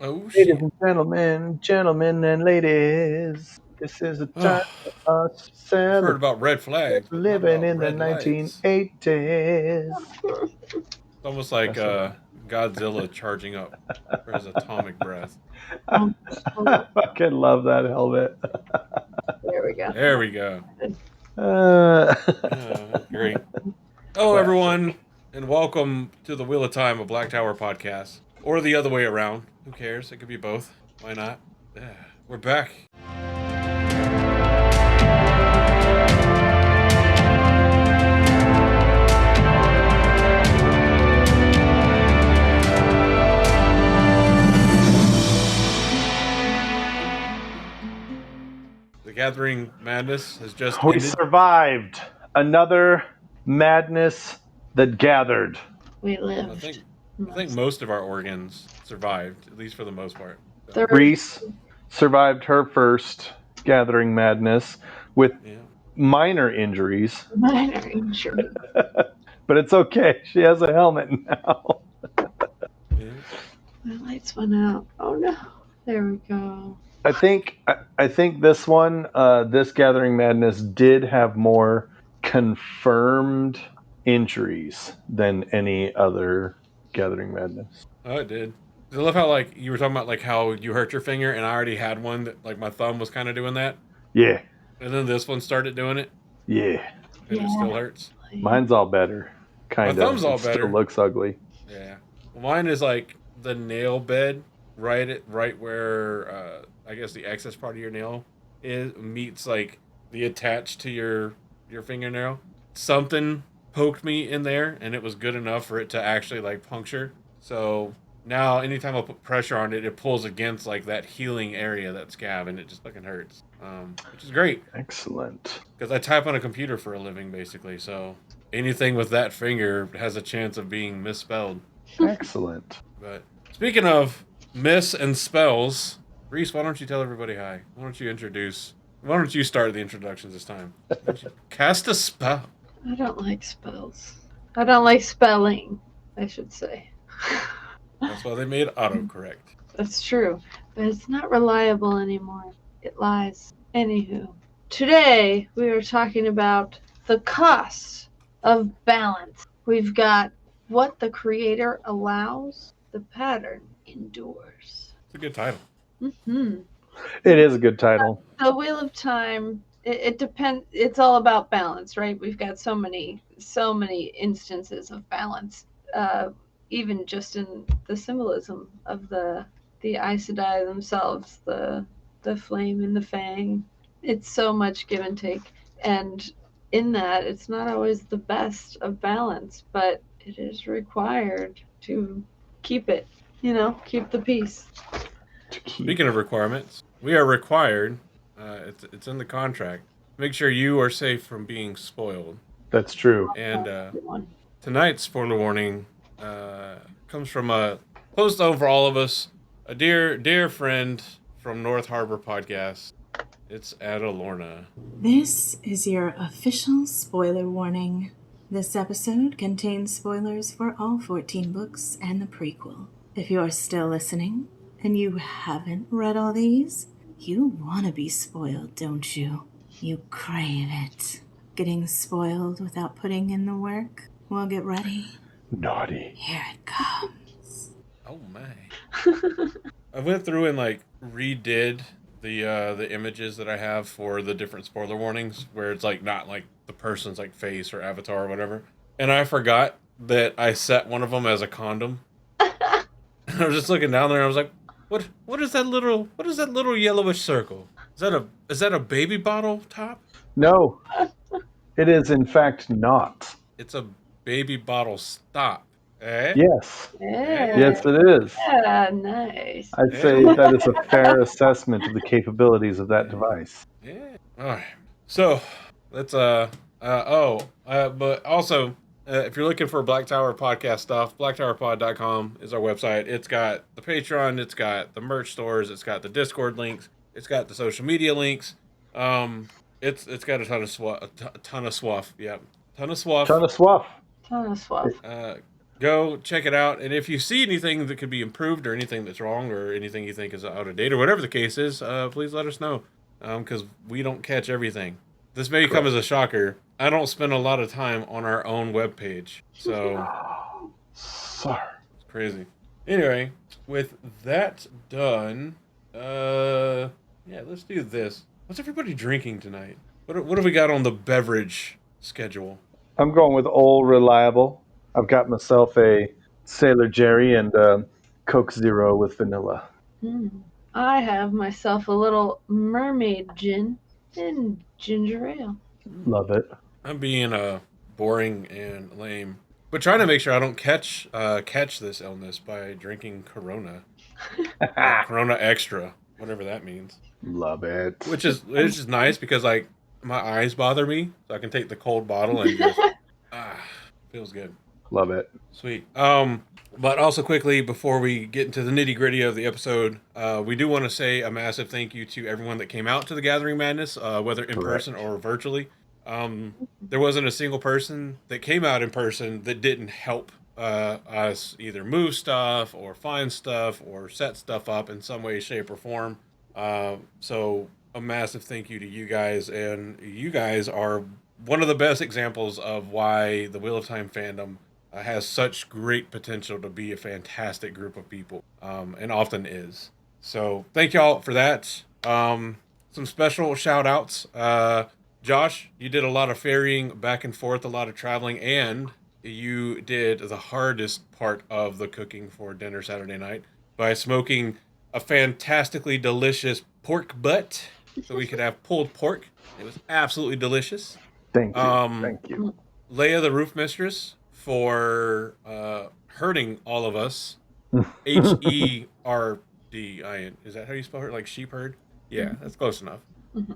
Oh Ladies shit. and gentlemen and ladies, this is the time Oh, for us to I've heard celebrate about red flags, but not living about in the red lights. 1980s. It's almost like That's what Godzilla charging up for his atomic breath. Oh, I fucking love that helmet. there we go. There we go. Uh, Great. Hello, classic. everyone, and welcome to the Wheel of Time, a Black Tower podcast, or the other way around. Who cares? It could be both. Why not? Yeah, we're back. The Gathering Madness has just We ended. survived another madness that gathered. We I lived. think most of our organs survived, at least for the most part. So, Third, Reese survived her first gathering madness with yeah. minor injuries, minor injury. but it's okay. She has a helmet now. Yeah. My lights went out. Oh no. There we go. I think this one, this Gathering Madness did have more confirmed injuries than any other Gathering Madness. Oh, it did. I love how like you were talking about like how you hurt your finger, and I already had one that like my thumb was kind of doing that, Yeah, and then this one started doing it, yeah. and it Yeah. still hurts. Mine's all better, My kind of. thumb's all It still better. looks ugly. Yeah. Well, mine is like the nail bed right where I guess the excess part of your nail is meets like the attached to your fingernail. Something poked me in there, and it was good enough for it to actually like puncture. So now anytime I put pressure on it, it pulls against like that healing area, that scab, and it just fucking hurts. Which is great Excellent. because I type on a computer for a living basically. So anything with that finger has a chance of being misspelled. Excellent. But speaking of miss and spells, Reese, why don't you tell everybody hi? Why don't you introduce? Why don't you start the introductions this time? Why don't you cast a spell. I don't like spells. I don't like spelling, I should say. That's why they made autocorrect. That's true. But it's not reliable anymore. It lies. Anywho. Today we are talking about the cost of balance. We've got what the creator allows, the pattern endures. It's a good title. Mm-hmm. It is a good title. The Wheel of Time. It depends. It's all about balance, right? We've got so many instances of balance. Even just in the symbolism of the Aes Sedai themselves, the flame and the fang. It's so much give and take, and in that, it's not always the best of balance, but it is required to keep it. Keep the peace. To keep. Speaking of requirements, we are required. It's in the contract. Make sure you are safe from being spoiled. That's true. And Good one. tonight's spoiler warning comes from a close known for all of us, a dear friend from North Harbor podcast. It's Ada Lorna. This is your official spoiler warning. This episode contains spoilers for all 14 books and the prequel. If you're still listening and you haven't read all these, you want to be spoiled, don't you? You crave it. Getting spoiled without putting in the work? Well, get ready. Naughty. Here it comes. Oh my! I went through and like redid the images that I have for the different spoiler warnings, where it's like not like the person's like face or avatar or whatever, and I forgot that I set one of them as a condom. I was just looking down there and I was like, what is that little yellowish circle? Is that a baby bottle top? No, it is in fact not. It's a baby bottle stop. Eh? Yes. Yeah. Yes, it is. Yeah, nice. I'd say that is a fair assessment of the capabilities of that device. Yeah. All right. So let's but also if you're looking for Black Tower podcast stuff, blacktowerpod.com is our website. It's got the Patreon, it's got the merch stores, it's got the Discord links, it's got the social media links. It's got a ton of swaff. Yeah, ton of swaff. Ton of swaff. Ton of swap. go check it out. And if you see anything that could be improved or anything that's wrong or anything you think is out of date or whatever the case is, please let us know. Because we don't catch everything. This may come as a shocker. I don't spend a lot of time on our own webpage. So, Sorry. it's crazy. Anyway, with that done, yeah, let's do this. What's everybody drinking tonight? What have we got on the beverage schedule? I'm going with Old Reliable. I've got myself a Sailor Jerry and Coke Zero with vanilla. I have myself a little mermaid gin and ginger ale. Love it. I'm being boring and lame, but trying to make sure I don't catch this illness by drinking Corona, Corona Extra, whatever that means. Love it. Which is nice because like my eyes bother me, so I can take the cold bottle and just feels good. Love it. Sweet. But also quickly before we get into the nitty gritty of the episode, we do want to say a massive thank you to everyone that came out to the Gathering Madness, whether in person or virtually. There wasn't a single person that came out in person that didn't help us either move stuff or find stuff or set stuff up in some way, shape, or form. So a massive thank you to you guys, and you guys are one of the best examples of why the Wheel of Time fandom has such great potential to be a fantastic group of people, and often is. So thank y'all for that. Some special shout outs. Josh, you did a lot of ferrying back and forth, a lot of traveling, and you did the hardest part of the cooking for dinner Saturday night by smoking a fantastically delicious pork butt so we could have pulled pork. It was absolutely delicious. Thank you. Thank you. Leia the Roof Mistress for herding all of us. Herdin. Is that how you spell her? Like sheep herd? Yeah, that's close enough.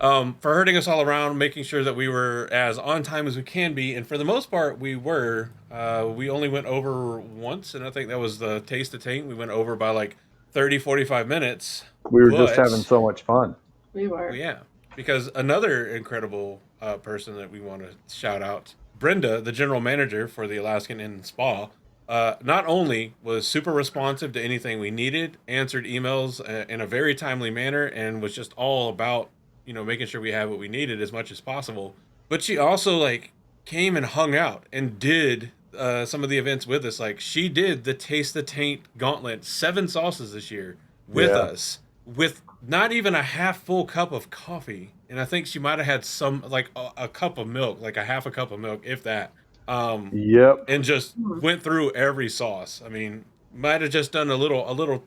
For herding us all around, making sure that we were as on time as we can be, and for the most part, we were. We only went over once, and I think that was the Taste of Taint. We went over by like 30, 45 minutes. We were just having so much fun. We were. Yeah, because another incredible person that we want to shout out, Brenda, the general manager for the Alaskan Inn and Spa, not only was super responsive to anything we needed, answered emails in a very timely manner, and was just all about, making sure we have what we needed as much as possible. But she also like came and hung out and did some of the events with us. Like she did the Taste the Taint Gauntlet, 7 sauces this year with us, with not even a half full cup of coffee. And I think she might have had some like a cup of milk, like a half a cup of milk, if that. Yep. And just went through every sauce. I mean, might have just done a little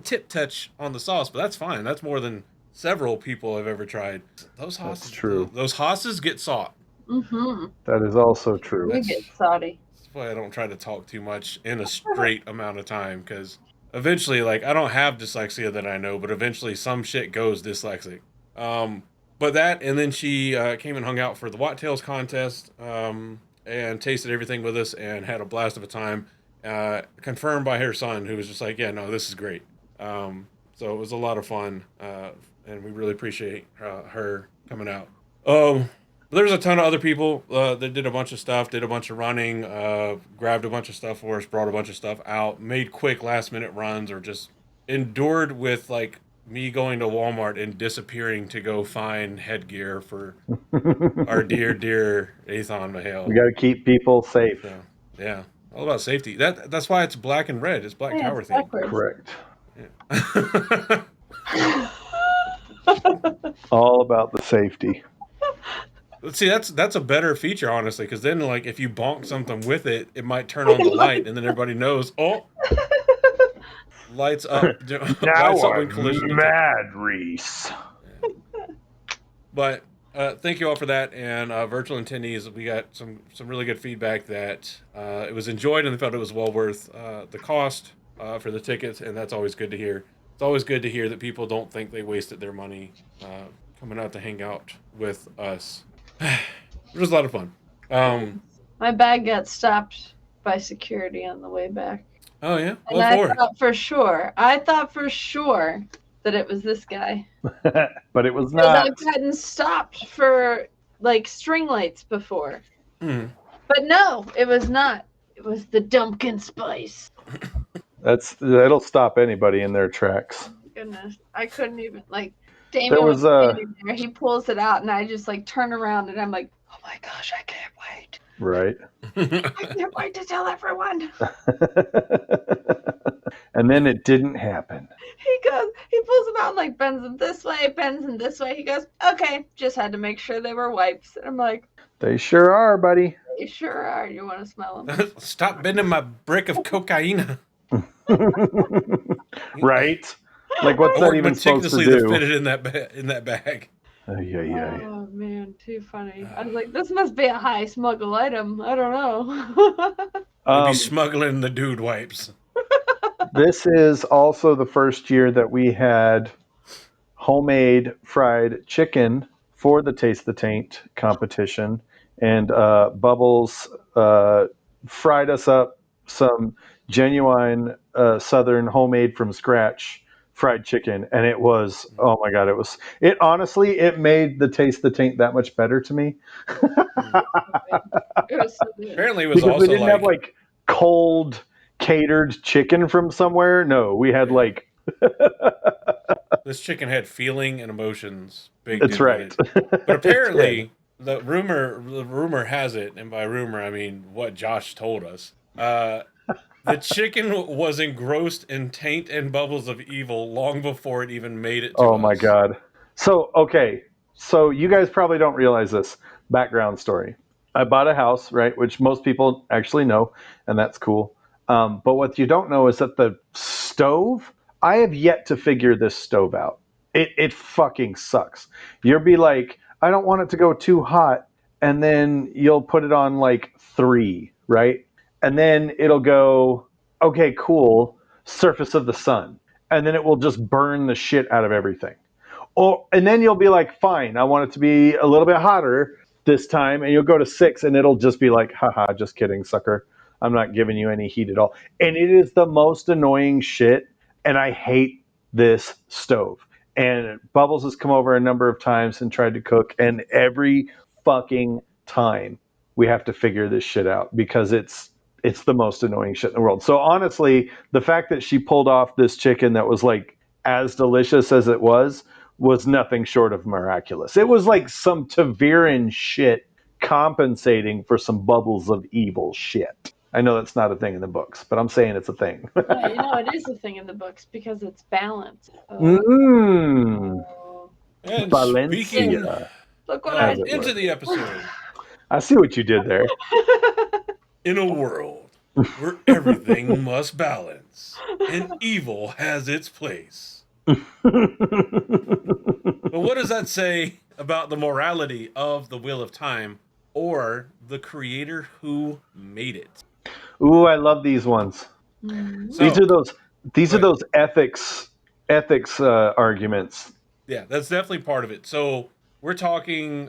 tip touch on the sauce, but that's fine. That's more than several people have ever tried. Those hosses, That's true. Those hosses get sought. That is also true. We get salty. That's why I don't try to talk too much in a straight amount of time, because eventually, like, I don't have dyslexia that I know, but eventually some shit goes dyslexic. But that, and then she came and hung out for the Watt Tails contest, and tasted everything with us and had a blast of a time. Confirmed by her son, who was just like, yeah, no, this is great. So it was a lot of fun, and we really appreciate her coming out. There's a ton of other people that did a bunch of stuff, did a bunch of running, grabbed a bunch of stuff for us, brought a bunch of stuff out, made quick last-minute runs, or just endured with, like, me going to Walmart and disappearing to go find headgear for our dear Athon Mahale. We got to keep people safe. So, yeah, all about safety. That's why it's black and red. It's Black Tower theme. Correct. Yeah. All about the safety. Let's see, that's a better feature, honestly, because then, like, if you bonk something with it, it might turn on the light, and then everybody knows, oh, lights up. Now when collision mad, Reese. Yeah. But thank you all for that, and virtual attendees, we got some really good feedback that it was enjoyed and they felt it was well worth the cost for the tickets, and that's always good to hear. It's always good to hear that people don't think they wasted their money coming out to hang out with us. It was a lot of fun. My bag got stopped by security on the way back. Oh yeah, and I thought for sure that it was this guy. But it was not. I've gotten stopped for like string lights before. Mm. But no, it was not. It was the dumpkin spice. That'll stop anybody in their tracks. Goodness, I couldn't even like. There Damon was was a standing there. He pulls it out, and I just like turn around, and I'm like, "Oh my gosh, I can't wait! right. I can't wait to tell everyone." And then it didn't happen. He pulls them out and like bends them this way, bends them this way. He goes, "Okay, just had to make sure they were wipes." And I'm like, They sure are, buddy. "They sure are. You want to smell them?" Stop bending my brick of cocaine. Right? Like, what's I that worked even supposed to meticulously do? to fit it in that bag. Yeah. Oh man, too funny. I was like, "This must be a high smuggle item. I don't know." We'd be smuggling the dude wipes. This is also the first year that we had homemade fried chicken for the Taste the Taint competition, and Bubbles fried us up some genuine Southern homemade from scratch fried chicken, and it was, oh my god, it honestly, it made the Taste the Taint that much better to me. It was so good. Apparently, it was Because we also didn't have like like cold catered chicken from somewhere. No, we had like this chicken had feeling and emotions baked that's into right. it. But It apparently, the rumor has it, and by rumor I mean what Josh told us. The chicken was engrossed in taint and bubbles of evil long before it even made it to Oh us. my god. So okay, so you guys probably don't realize this background story. I bought a house, right, which most people actually know, and that's cool. But what you don't know is that the stove, I have yet to figure this stove out. It fucking sucks. You'll be like, I don't want it to go too hot, and then you'll put it on like 3, right? And then it'll go, okay, cool, surface of the sun. And then it will just burn the shit out of everything. And then you'll be like, fine, I want it to be a little bit hotter this time, and you'll go to 6, and it'll just be like, haha, just kidding, sucker. I'm not giving you any heat at all. And it is the most annoying shit, and I hate this stove. And Bubbles has come over a number of times and tried to cook, and every fucking time we have to figure this shit out because it's the most annoying shit in the world. So honestly, the fact that she pulled off this chicken that was like as delicious as it was nothing short of miraculous. It was like some Taviran shit compensating for some bubbles of evil shit. I know that's not a thing in the books, but I'm saying it's a thing. No, it is a thing in the books because it's balance. Mmm. And speaking Valencia. Look what I As it into were. the episode, I see what you did there. in a world where everything must balance and evil has its place. But what does that say about the morality of the Wheel of Time or the creator who made it? Ooh, I love these ones. Mhm. So, These are go ahead. those ethics arguments. Yeah, that's definitely part of it. So we're talking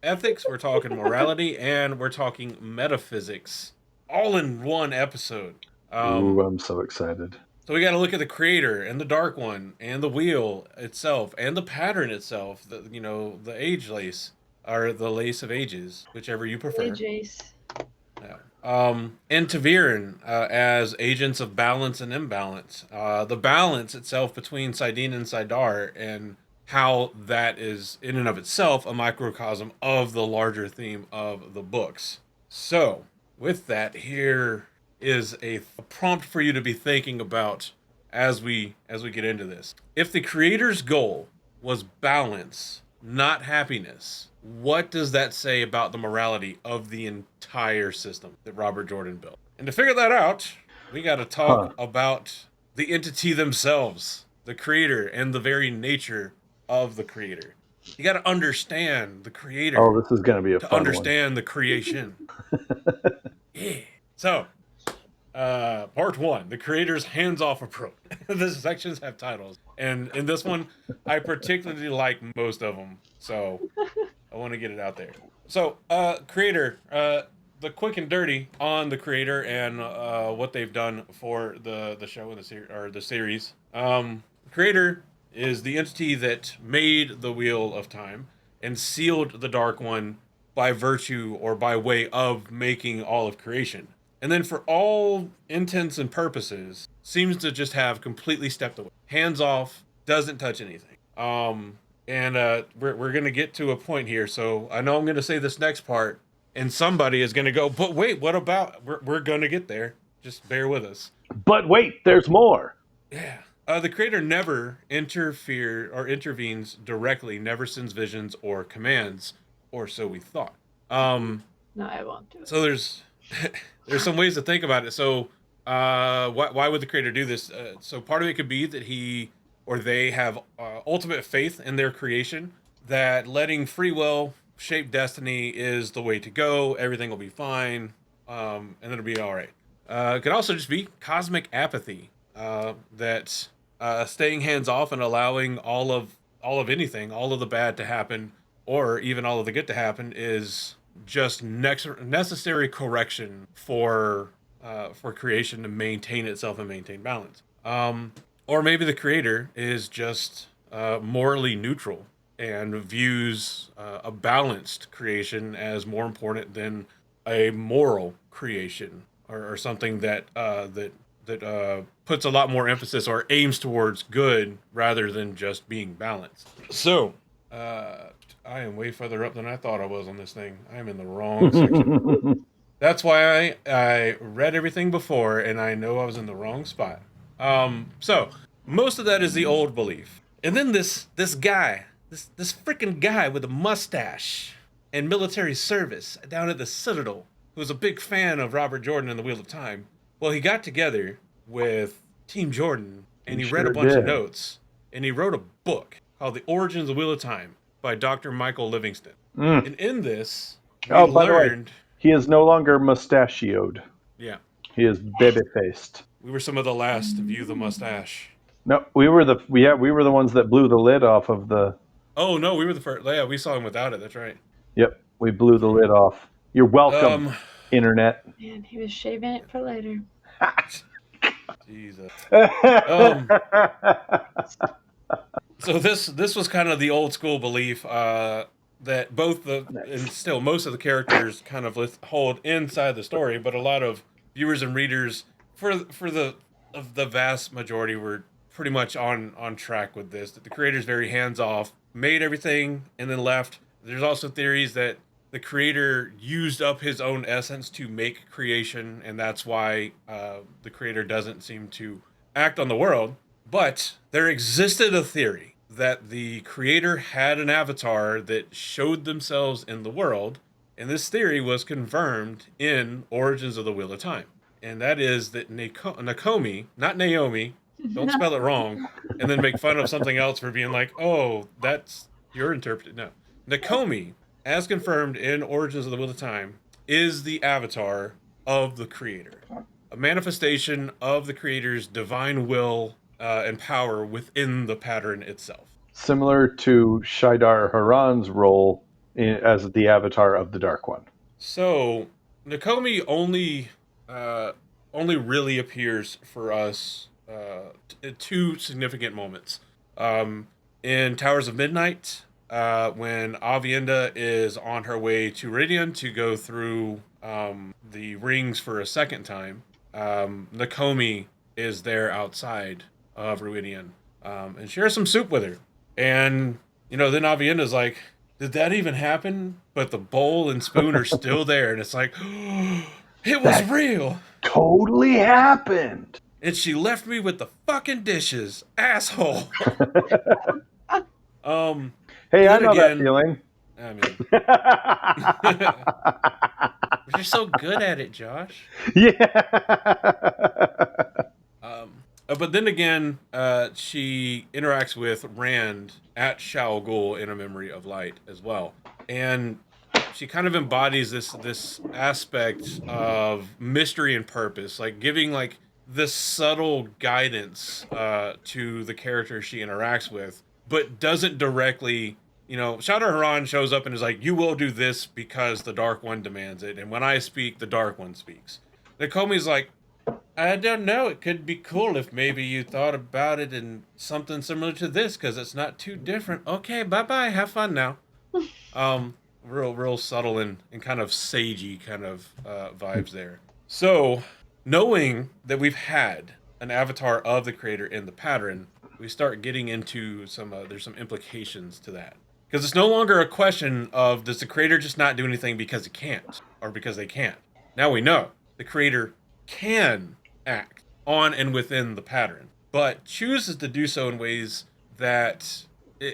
ethics, we're talking morality, and we're talking metaphysics, all in one episode. Ooh, I'm so excited. So we got to look at the creator and the dark one and the wheel itself and the pattern itself. The age lace or the lace of ages, whichever you prefer. Hey, Jace. Yeah. And Taviran as agents of balance and imbalance. The balance itself between Sidene and Sidar, and how that is in and of itself a microcosm of the larger theme of the books. So, with that, here is a prompt for you to be thinking about as we get into this. If the creator's goal was balance, not happiness, what does that say about the morality of the entire system that Robert Jordan built? And to figure that out, we got to talk about the entity themselves, the creator, and the very nature of the creator. You got to understand the creator Oh, this is going to be a to fun understand the creation. Yeah. So, part 1, the creator's hands-off approach. The sections have titles, and in this one, I particularly like most of them, so I want to get it out there. So, creator, the quick and dirty on the creator and what they've done for the show and the series. Creator is the entity that made the Wheel of Time and sealed the Dark One by virtue or by way of making all of creation. and then for all intents and purposes, seems to just have completely stepped away, hands off, doesn't touch anything. And we're gonna get to a point here, so I know I'm gonna say this next part, and somebody is gonna go, but wait, what about? We're gonna get there. Just bear with us. But wait, there's more. Yeah. The creator never intervenes directly, never sends visions or commands, or so we thought. No, I won't do it. So there's some ways to think about it. So why would the creator do this? So part of it could be that he or they have ultimate faith in their creation, that letting free will shape destiny is the way to go. Everything will be fine, and it'll be all right. It could also just be cosmic apathy, that staying hands off and allowing all of anything, all of the bad to happen, or even all of the good to happen, is just necessary correction for creation to maintain itself and maintain balance. Or maybe the creator is just morally neutral and views a balanced creation as more important than a moral creation, or something that puts a lot more emphasis or aims towards good rather than just being balanced. So, I am way further up than I thought I was on this thing. I am in the wrong section. That's why I read everything before, and I know I was in the wrong spot. So most of that is the old belief, and then this guy, this freaking guy with a mustache and military service down at the Citadel, who was a big fan of Robert Jordan and the Wheel of Time. Well, he got together with Team Jordan, and he read a bunch of notes, and he wrote a book called The Origins of the Wheel of Time by Dr. Michael Livingston. And in this, we by learned... the way, he is no longer mustachioed. Yeah. He is baby-faced. We were some of the last to view the mustache. No, we were the ones that blew the lid off of the... Oh, no, we were the first. Yeah, we saw him without it. That's right. Yep, we blew the lid off. You're welcome, Internet. Man, he was shaving it for later. Jesus. So this was kind of the old school belief that both and still most of the characters kind of hold inside the story, but a lot of viewers and readers for the vast majority were pretty much on track with this. That the creator's very hands off, made everything and then left. There's also theories that the creator used up his own essence to make creation, and that's why the creator doesn't seem to act on the world. But there existed a theory that the creator had an avatar that showed themselves in the world, and this theory was confirmed in Origins of the Wheel of Time. And that is that Nakomi, not Naomi, don't spell it wrong, and then make fun of something else for being like, oh, that's your interpretation. No. Nakomi, as confirmed in Origins of the Wheel of Time, is the avatar of the creator. A manifestation of the creator's divine will and power within the pattern itself. Similar to Shaidar Haran's role as the avatar of the Dark One. So, Nakomi only really appears for us at two significant moments. In Towers of Midnight, when Aviendha is on her way to Ridian to go through the rings for a second time, Nakomi is there outside of Ruidian, and shares some soup with her. And, then Aviendha's like, did that even happen? But the bowl and spoon are still there, and it's like, oh, it was real. Totally happened. And she left me with the fucking dishes, asshole. Hey, I know that feeling. I mean, you're so good at it, Josh. Yeah. But then again, she interacts with Rand at Shao Ghul in A Memory of Light as well, and she kind of embodies this aspect of mystery and purpose, like giving like this subtle guidance to the character she interacts with, but doesn't directly. Shaidar Haran shows up and is like, you will do this because the Dark One demands it, and when I speak, the Dark One speaks. Nakomi's like, I don't know, it could be cool if maybe you thought about it in something similar to this, because it's not too different. Okay, bye-bye, have fun now. Real subtle and kind of sagey kind of vibes there. So, knowing that we've had an avatar of the creator in the pattern, we start getting into some. There's some implications to that because it's no longer a question of does the creator just not do anything because he can't or because they can't. Now we know the creator can act on and within the pattern, but chooses to do so in ways that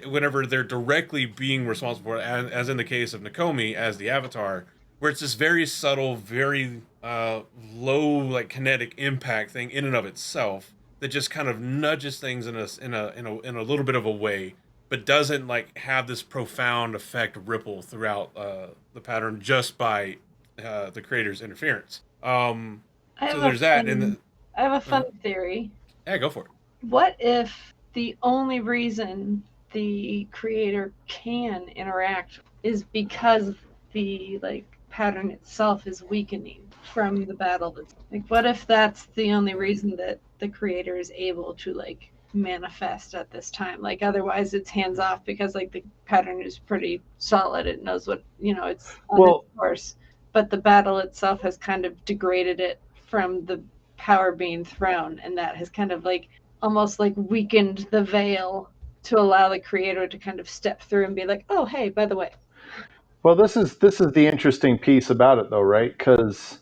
whenever they're directly being responsible for it, as in the case of Nakomi as the avatar, where it's this very subtle, very low like kinetic impact thing in and of itself that just kind of nudges things in a little bit of a way, but doesn't like have this profound effect ripple throughout the pattern just by the creator's interference. I So have a there's that, and fun, I have a uh fun theory. yeah, go for it. What if the only reason the creator can interact is because the like pattern itself is weakening from the battle? That's like, what if that's the only reason that the creator is able to like manifest at this time? Like otherwise it's hands off because like the pattern is pretty solid. It knows what it's on its course. But the battle itself has kind of degraded it from the power being thrown, and that has kind of like almost like weakened the veil to allow the creator to kind of step through and be like, oh hey, by the way. Well, this is the interesting piece about it, though, right? Because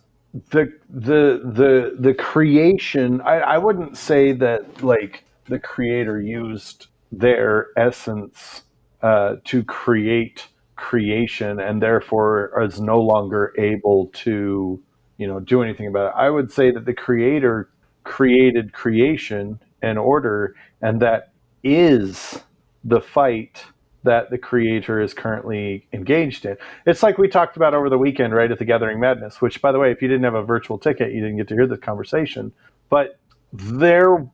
the creation, I wouldn't say that like the creator used their essence to create creation, and therefore is no longer able to do anything about it. I would say that the creator created creation and order, and that is the fight that the creator is currently engaged in. It's like we talked about over the weekend, right, at the Gathering Madness, which, by the way, if you didn't have a virtual ticket, you didn't get to hear this conversation. But the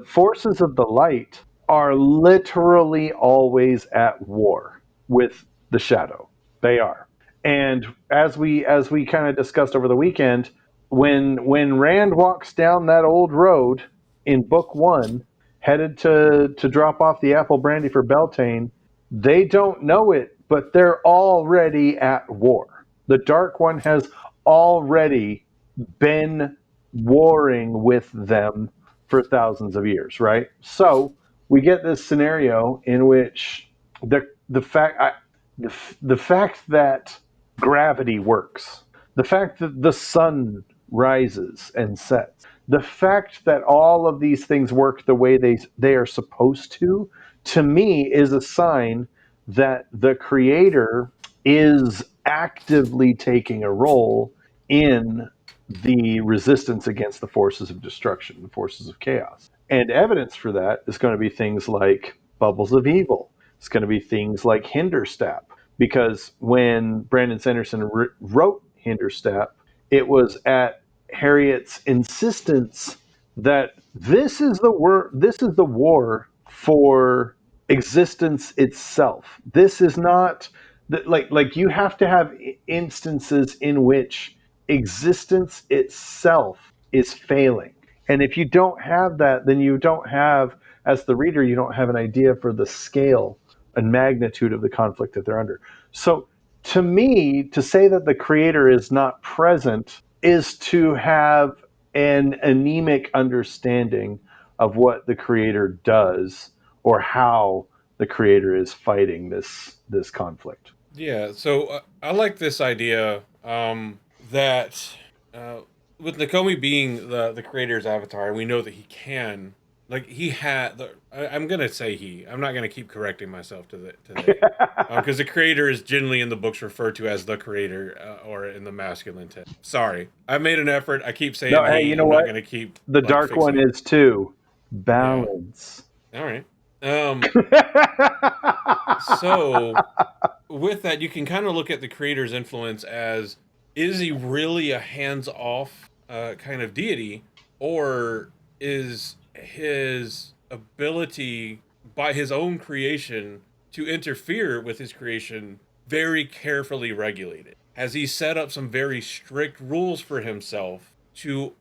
forces of the light are literally always at war with the shadow. They are. And as we kind of discussed over the weekend, when Rand walks down that old road in book 1, headed to drop off the apple brandy for Beltane, they don't know it, but they're already at war. The Dark One has already been warring with them for thousands of years, right? So we get this scenario in which the fact the fact that gravity works, the fact that the sun rises and sets, the fact that all of these things work the way they are supposed to me is a sign that the creator is actively taking a role in the resistance against the forces of destruction, the forces of chaos. And evidence for that is going to be things like bubbles of evil. It's going to be things like Hinderstap, because when Brandon Sanderson wrote Hinderstap, it was at Harriet's insistence that this is the war for existence itself. This is not like you have to have instances in which existence itself is failing. And if you don't have that, then you don't have, as the reader, you don't have an idea for the scale and magnitude of the conflict that they're under. So to me, to say that the creator is not present is to have an anemic understanding of what the creator does or how the creator is fighting this conflict. Yeah, so I like this idea that uh, with Nakomi being the creator's avatar, we know that he can, like he had. I'm gonna say he. I'm not gonna keep correcting myself to they, because the creator is generally in the books referred to as the creator or in the masculine tense. Sorry, I made an effort. I keep No, saying hey, he. you know I'm not what? gonna keep The like dark one fixing it. is too. Yeah. Balance. All right. So with that, you can kind of look at the creator's influence as is he really a hands off kind of deity, or is his ability by his own creation to interfere with his creation very carefully regulated? Has he set up some very strict rules for himself to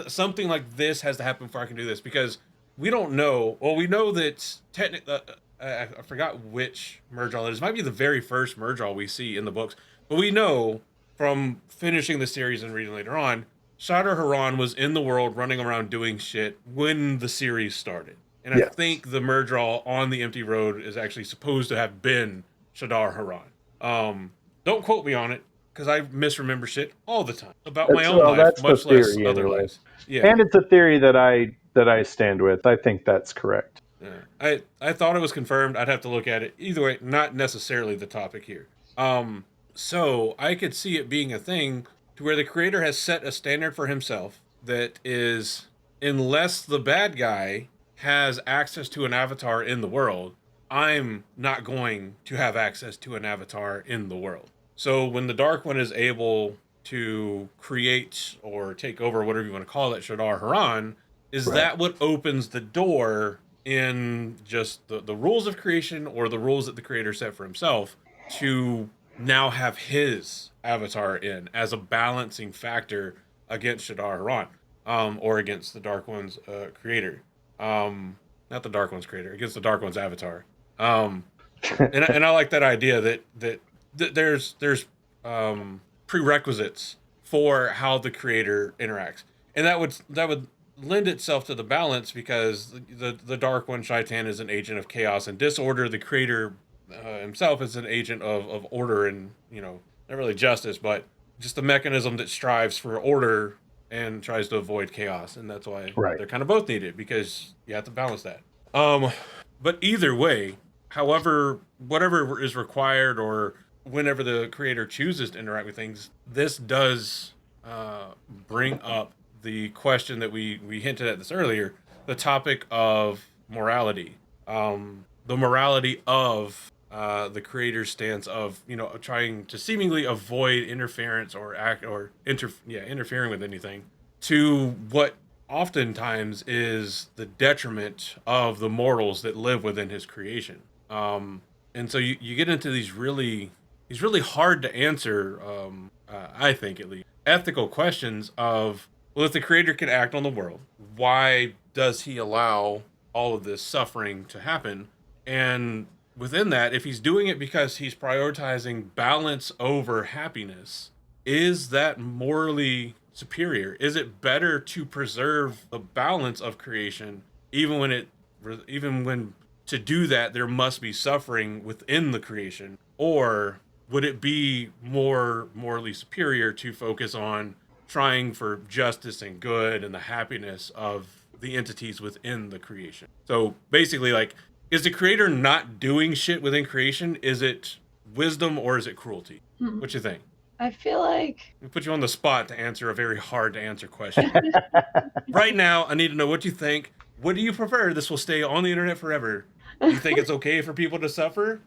something like this has to happen before I can do this? Because we don't know. Well, we know that technically, I forgot which Murdrall it is. It might be the very first Murdrall we see in the books, but we know from finishing the series and reading later on, Shadar Haran was in the world running around doing shit when the series started. And I Yes. think the Murdraw on the Empty Road is actually supposed to have been Shadar Haran. Don't quote me on it, because I misremember shit all the time about my own life, That's much the less theory other anyway. lives. Yeah. And it's a theory that I stand with. I think that's correct. Yeah. I thought it was confirmed. I'd have to look at it. Either way, not necessarily the topic here. So I could see it being a thing to where the creator has set a standard for himself that is, unless the bad guy has access to an avatar in the world, I'm not going to have access to an avatar in the world. So when the Dark One is able to create or take over, whatever you want to call it, Shadar Haran, is Right. that what opens the door in just the rules of creation or the rules that the creator set for himself to now have his avatar in as a balancing factor against Shadar Haran, or against the Dark One's creator. Not the Dark One's creator, against the Dark One's avatar. And I like that idea that there's prerequisites for how the creator interacts, and that would lend itself to the balance, because the Dark One, Shaitan, is an agent of chaos and disorder. The creator himself is an agent of order and, not really justice, but just the mechanism that strives for order and tries to avoid chaos. And that's why Right. they're kind of both needed, because you have to balance that. But either way, whatever is required, or whenever the creator chooses to interact with things, this does bring up the question that we hinted at this earlier, the topic of morality. The morality of the creator's stance of, trying to seemingly avoid interference or interfering with anything, to what oftentimes is the detriment of the mortals that live within his creation. And so you get into these really hard to answer, I think at least, ethical questions of, well, if the creator can act on the world, why does he allow all of this suffering to happen? And within that, if he's doing it because he's prioritizing balance over happiness, is that morally superior? Is it better to preserve the balance of creation, even when to do that there must be suffering within the creation? Or would it be more morally superior to focus on trying for justice and good and the happiness of the entities within the creation? So basically, like, is the creator not doing shit within creation? Is it wisdom or is it cruelty? What you think? I feel like We put you on the spot to answer a very hard to answer question. Right now, I need to know what you think. What do you prefer? This will stay on the internet forever. Do you think it's okay for people to suffer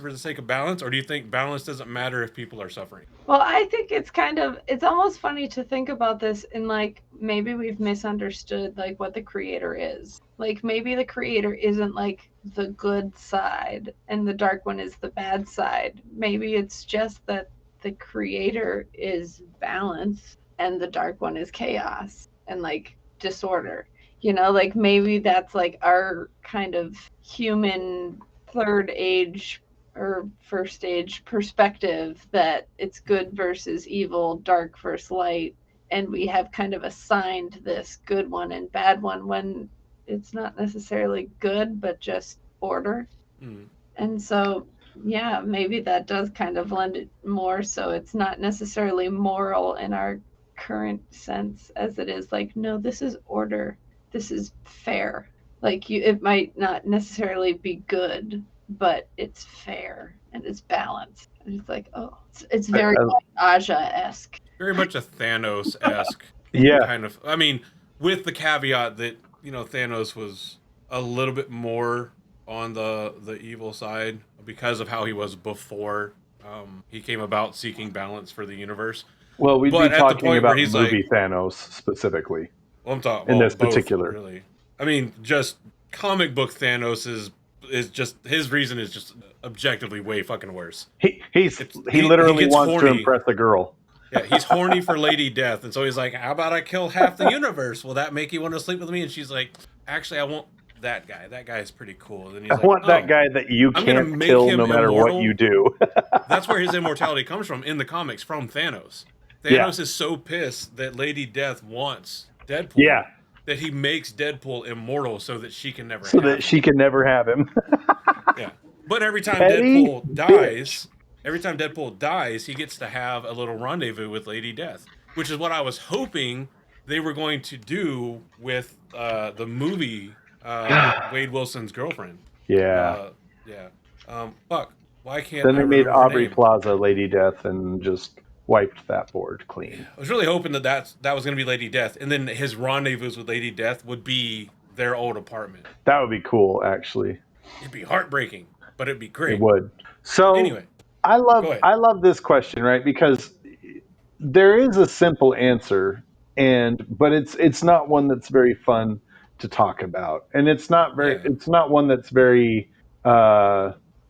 for the sake of balance, or do you think balance doesn't matter if people are suffering? Well, I think it's almost funny to think about this in, like, maybe we've misunderstood, like, what the creator is. Like, maybe the creator isn't, like, the good side and the Dark One is the bad side. Maybe it's just that the creator is balance and the Dark One is chaos and, like, disorder. Like, maybe that's, like, our kind of human third age or first age perspective, that it's good versus evil, dark versus light, and we have kind of assigned this good one and bad one when it's not necessarily good, but just order. And so, yeah, maybe that does kind of lend it more, so it's not necessarily moral in our current sense as it is like, no, this is order, this is fair. Like, it might not necessarily be good, but it's fair and it's balanced. And it's like, oh, it's very like Aja-esque. Very much a Thanos-esque Yeah. kind of. I mean, with the caveat that, Thanos was a little bit more on the evil side because of how he was before he came about seeking balance for the universe. Well, we'd But be at the talking point where about he's movie like, Thanos specifically. well, I'm talking in this both, particular. really. I mean, just comic book Thanos is just, his reason is just objectively way fucking worse. He He literally gets wants to horny. impress a girl. Yeah, he's horny for Lady Death, and so he's like, how about I kill half the universe? Will that make you want to sleep with me? And she's like, actually, I won't that guy. That guy is pretty cool. And then he's I like, want that oh, guy that you I'm gonna can't make kill him no matter what immortal. you do. That's where his immortality comes from in the comics, from Thanos. Yeah. Thanos is so pissed that Lady Death wants Deadpool Yeah. that he makes Deadpool immortal so that she can never So have that him. she can never have him. Yeah. But every time Petty Deadpool dies, he gets to have a little rendezvous with Lady Death, which is what I was hoping they were going to do with the movie Wade Wilson's girlfriend. Yeah. Yeah. Fuck. Why can't Then I they made remember her Aubrey name? Plaza Lady Death and just wiped that board clean. I was really hoping that that was going to be Lady Death, and then his rendezvous with Lady Death would be their old apartment. That would be cool, actually. It'd be heartbreaking, but it'd be It great. would. So Anyway, I go ahead. love this question, right? Because there is a simple answer, but it's not one that's very fun to talk about, and it's not Yeah. one that's very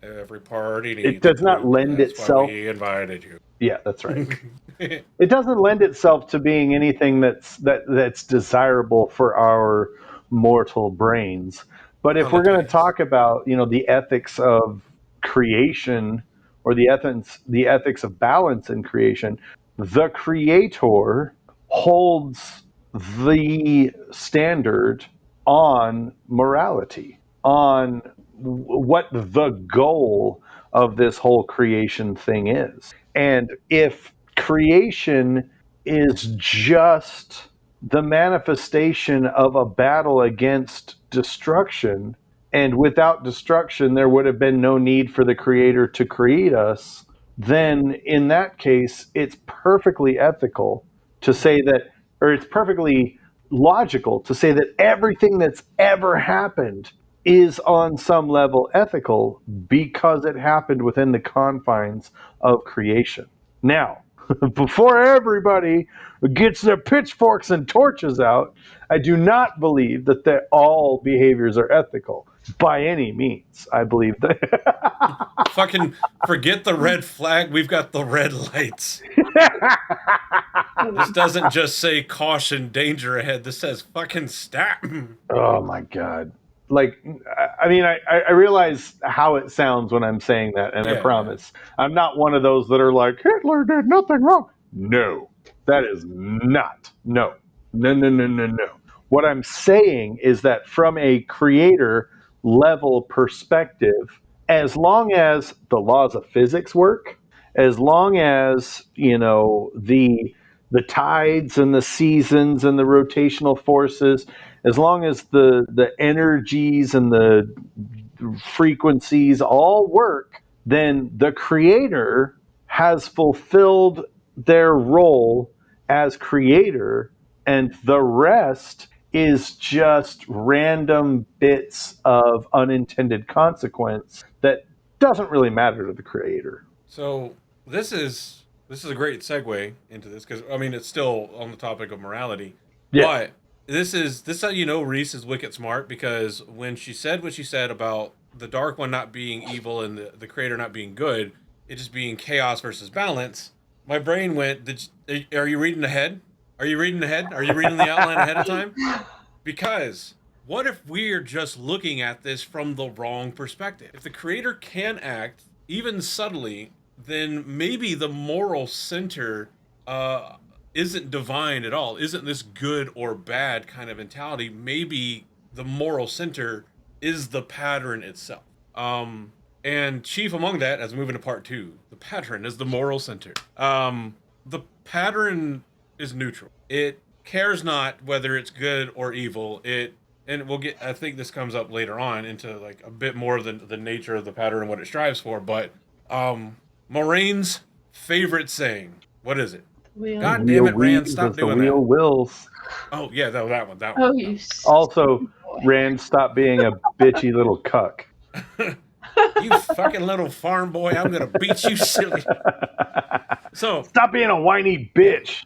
Every party it needs a does not poop. lend That's why itself. we invited you. Yeah, that's right. It doesn't lend itself to being anything that's desirable for our mortal brains. But if On the we're going to dice. talk about, the ethics of creation, or the ethics of balance in creation, the creator holds the standard on morality, on what the goal of this whole creation thing is. And if creation is just the manifestation of a battle against destruction, and without destruction, there would have been no need for the creator to create us, then in that case, it's perfectly ethical to say that, or it's perfectly logical to say that everything that's ever happened is on some level ethical because it happened within the confines of creation. Now, before everybody gets their pitchforks and torches out, I do not believe that all behaviors are ethical by any means. I believe that. Fucking forget the red flag. We've got the red lights. This doesn't just say caution, danger ahead. This says fucking stop. Oh my god! Like, I mean, I realize how it sounds when I'm saying that, and I Yeah, yeah. promise I'm not one of those that are like, Hitler did nothing wrong. No, that is not. No, no, no, no, no, no. What I'm saying is that from a creator level perspective, as long as the laws of physics work, as long as the tides and the seasons and the rotational forces, as long as the energies and the frequencies all work, then the creator has fulfilled their role as creator, and the rest is just random bits of unintended consequence that doesn't really matter to the creator. So this is a great segue into this because I mean it's still on the topic of morality, Yeah. but this how you know Reese is wicked smart because when she said what she said about the Dark One not being evil and the Creator not being good, it just being chaos versus balance. My brain went, are you reading ahead? Are you reading ahead? Are you reading the outline ahead of time? Because what if we're just looking at this from the wrong perspective? If the creator can act, even subtly, then maybe the moral center isn't divine at all. Isn't this good or bad kind of mentality? Maybe the moral center is the pattern itself. And chief among that, as we move into part two, the pattern is the moral center. The pattern is neutral. It cares not whether it's good or evil. And we'll get. I think this comes up later on into like a bit more of the nature of the pattern and what it strives for. But Moraine's favorite saying. What is it? God damn it, Rand! Stop The doing wheel that. wills. Oh yeah, that one. That Oh, one. you Also, boy. Rand, stop being a bitchy little cuck. You fucking little farm boy! I'm gonna beat you silly. So Stop being a whiny yeah, bitch.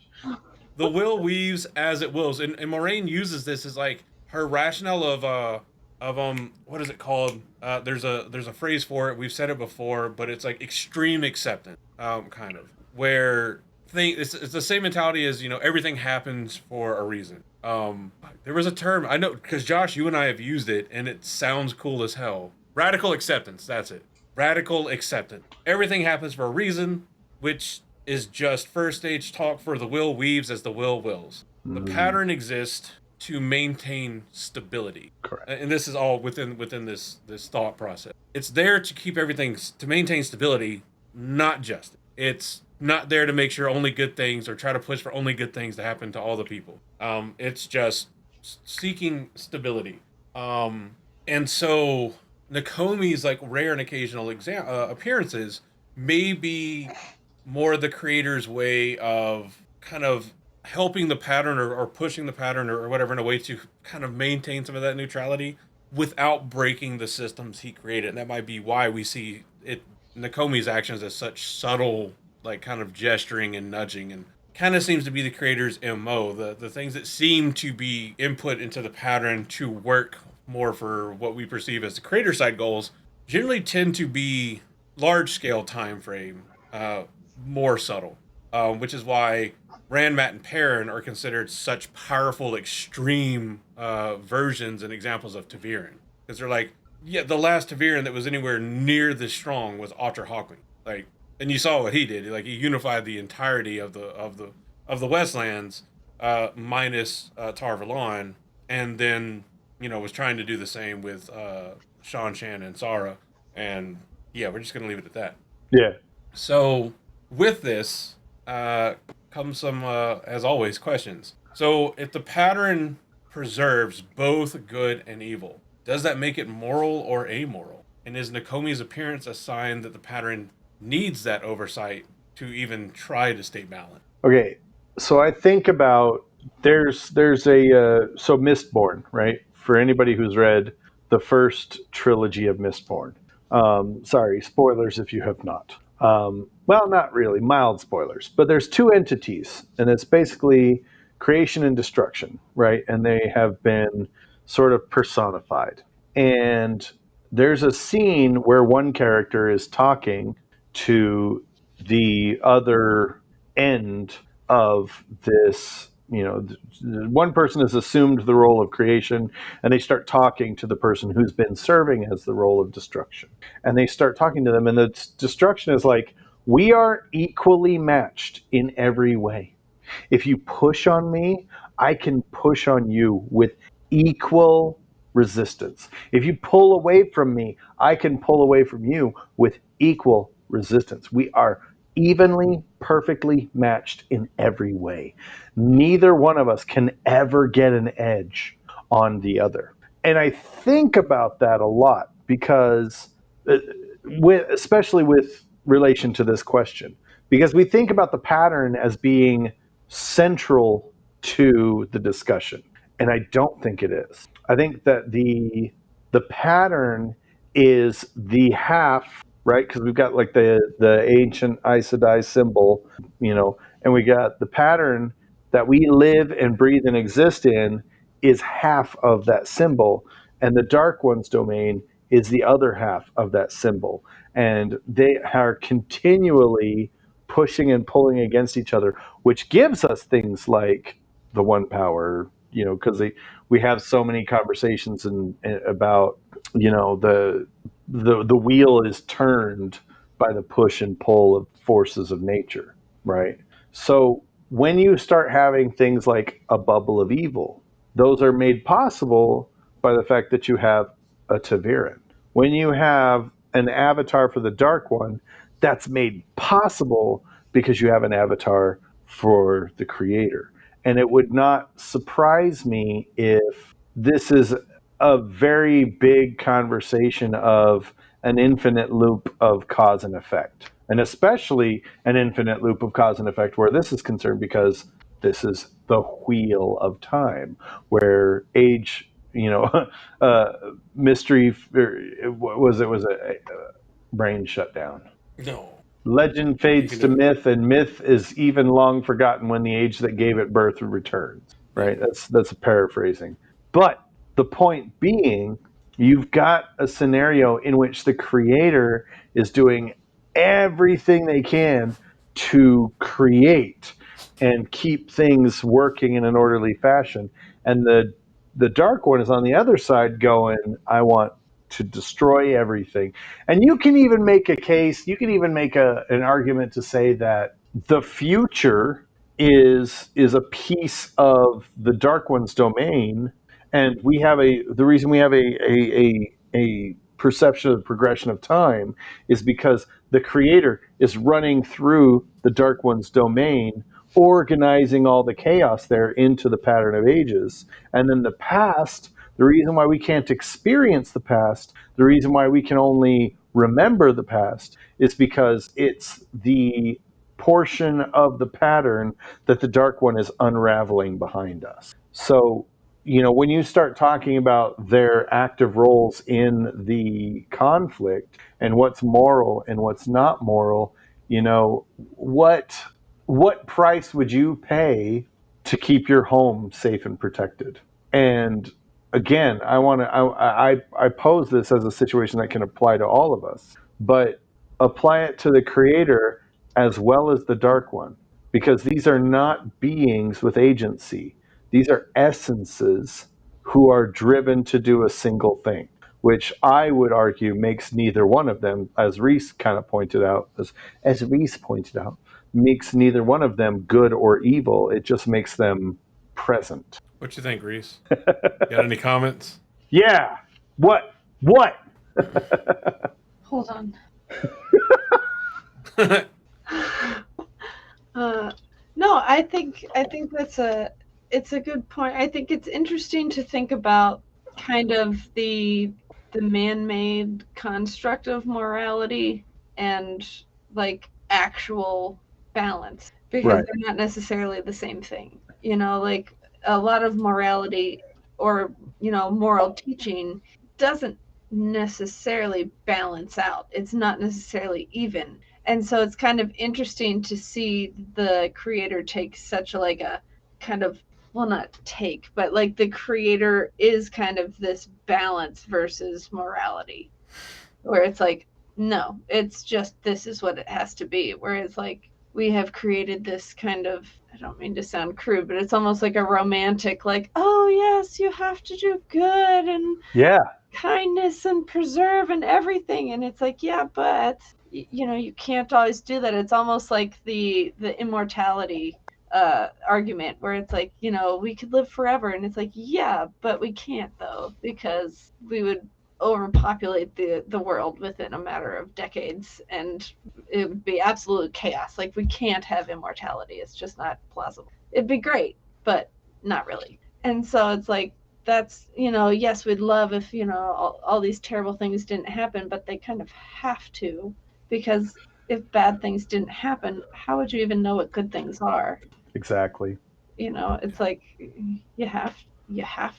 the will weaves as it wills, and Moraine uses this as like her rationale of what is it called? There's a phrase for it. We've said it before, but it's like extreme acceptance, kind of where thing. It's the same mentality as everything happens for a reason. There was a term I know because Josh, you and I have used it, and it sounds cool as hell. Radical acceptance. That's it. Radical acceptance. Everything happens for a reason, which is just first stage talk for the will weaves as the will wills. The pattern exists to maintain stability. Correct. And this is all within this thought process. It's there to keep everything to maintain stability, not justice. It's not there to make sure only good things or try to push for only good things to happen to all the people. It's just seeking stability. And so Nakomi's like rare and occasional appearances may be more the creator's way of kind of helping the pattern or pushing the pattern or whatever in a way to kind of maintain some of that neutrality without breaking the systems he created. And that might be why we see it Nakomi's actions as such subtle, like kind of gesturing and nudging, and kind of seems to be the creator's MO. The things that seem to be input into the pattern to work more for what we perceive as the creator side goals generally tend to be large scale time frame, more subtle, which is why Rand, Matt, and Perrin are considered such powerful, extreme versions and examples of Taviran. Because they're like, yeah, the last Taviran that was anywhere near this strong was Otter Hawkling. Like, and you saw what he did. Like, he unified the entirety of the Westlands, minus Tar Valon, and then was trying to do the same with Shan Shan and Sara. And yeah, we're just gonna leave it at that. Yeah. So with this comes some, as always, questions. So if the pattern preserves both good and evil, does that make it moral or amoral? And is Nakomi's appearance a sign that the pattern needs that oversight to even try to stay balanced? Okay, so I think about there's a so Mistborn, right? For anybody who's read the first trilogy of Mistborn. Sorry, spoilers if you have not. Well, not really, mild spoilers. But there's two entities, and it's basically creation and destruction, right? And they have been sort of personified. And there's a scene where one character is talking to the other end of this. One person has assumed the role of creation, and they start talking to the person who's been serving as the role of destruction. And they start talking to them, and the destruction is like, we are equally matched in every way. If you push on me, I can push on you with equal resistance. If you pull away from me, I can pull away from you with equal resistance. We are evenly, perfectly matched in every way. Neither one of us can ever get an edge on the other. And I think about that a lot because, especially with relation to this question, because we think about the pattern as being central to the discussion, and I don't think it is. I think that the pattern is the half, right? Because we've got like the ancient Aes Sedai symbol, and we got the pattern that we live and breathe and exist in is half of that symbol, and the Dark One's domain is the other half of that symbol, and they are continually pushing and pulling against each other, which gives us things like the one power, because we have so many conversations about, the wheel is turned by the push and pull of forces of nature, right? So when you start having things like a bubble of evil, those are made possible by the fact that you have a Taviran. When you have an avatar for the Dark One, that's made possible because you have an avatar for the Creator. And it would not surprise me if this is a very big conversation of an infinite loop of cause and effect. And especially an infinite loop of cause and effect where this is concerned, because this is the wheel of time, where age, mystery, was a brain shut down. No. Legend fades to myth, and myth is even long forgotten when the age that gave it birth returns. Right? Yeah. That's a paraphrasing. But the point being, you've got a scenario in which the creator is doing everything they can to create and keep things working in an orderly fashion. And the dark one is on the other side going, I want to destroy everything. And you can even make a case, you can even make an argument to say that the future is a piece of the dark one's domain, and we have the reason we have a perception of the progression of time is because the creator is running through the dark one's domain, organizing all the chaos there into the pattern of ages. And then the past, the reason why we can't experience the past, the reason why we can only remember the past, is because it's the portion of the pattern that the dark one is unraveling behind us. So, when you start talking about their active roles in the conflict and what's moral and what's not moral, what price would you pay to keep your home safe and protected? And again, I pose this as a situation that can apply to all of us, but apply it to the creator as well as the dark one, because these are not beings with agency. These are essences who are driven to do a single thing, which I would argue makes neither one of them, as Reese kind of pointed out, as Reese pointed out, makes neither one of them good or evil. It just makes them present. What you think, Reese? Got any comments? Yeah. What? What? Hold on. No, I think it's a good point. I think it's interesting to think about kind of the man-made construct of morality and like actual balance, because Right. they're not necessarily the same thing. Like a lot of morality or moral teaching doesn't necessarily balance out. It's not necessarily even. And so it's kind of interesting to see the creator take such a kind of, well, not take, but like the creator is kind of this balance versus morality, where it's like, no, it's just this is what it has to be. Whereas like we have created this kind of, I don't mean to sound crude, but it's almost like a romantic, like, oh yes, you have to do good and Yeah. kindness and preserve and everything. And it's like, yeah, but you can't always do that. It's almost like the immortality argument, where it's like, we could live forever, and it's like, yeah, but we can't though, because we would overpopulate the world within a matter of decades, and it would be absolute chaos. Like, we can't have immortality. It's just not plausible. It'd be great, but not really. And so it's like, that's, yes, we'd love if, all these terrible things didn't happen, but they kind of have to, because if bad things didn't happen, how would you even know what good things are? Exactly. It's like you have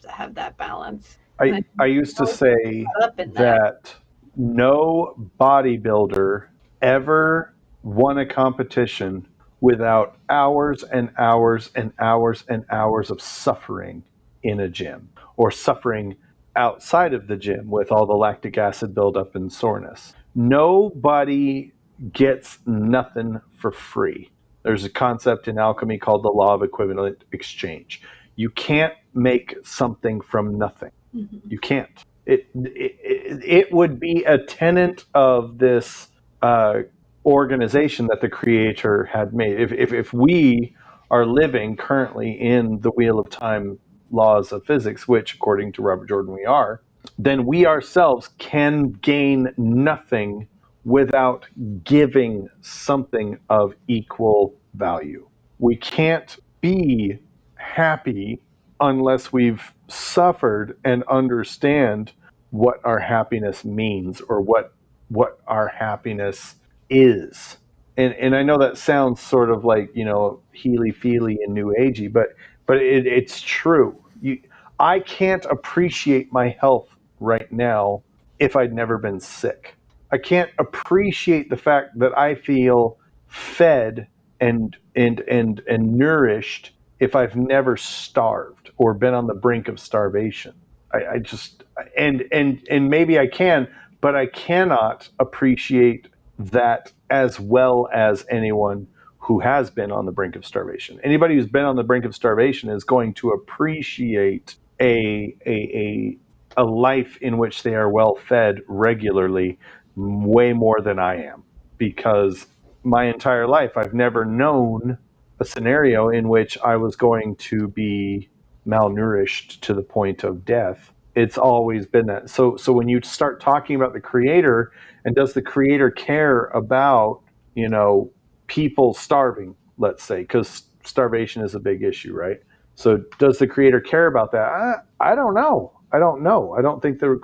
to have that balance. And I used to say caught up in that. that no bodybuilder ever won a competition without hours and hours and hours and hours of suffering in a gym, or suffering outside of the gym with all the lactic acid buildup and soreness. Nobody gets nothing for free. There's a concept in alchemy called the law of equivalent exchange. You can't make something from nothing. Mm-hmm. You can't. It would be a tenet of this organization that the creator had made. If we are living currently in the wheel of time laws of physics, which according to Robert Jordan we are, then we ourselves can gain nothing without giving something of equal value. We can't be happy unless we've suffered and understand what our happiness means, or what our happiness is. And I know that sounds sort of like, healy feely and new agey, but it's true. I can't appreciate my health right now if I'd never been sick. I can't appreciate the fact that I feel fed and nourished if I've never starved or been on the brink of starvation. I just, and maybe I can, but I cannot appreciate that as well as anyone who has been on the brink of starvation. Anybody who's been on the brink of starvation is going to appreciate a life in which they are well fed regularly way more than I am, because my entire life I've never known a scenario in which I was going to be malnourished to the point of death. It's always been that. So when you start talking about the creator, and does the creator care about, people starving, let's say, because starvation is a big issue, right? So does the creator care about that? I don't know. I don't know. I don't think the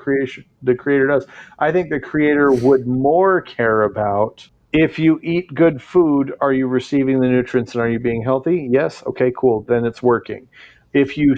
creator does. I think the creator would more care about, if you eat good food, are you receiving the nutrients and are you being healthy? Yes. Okay, cool. Then it's working. If you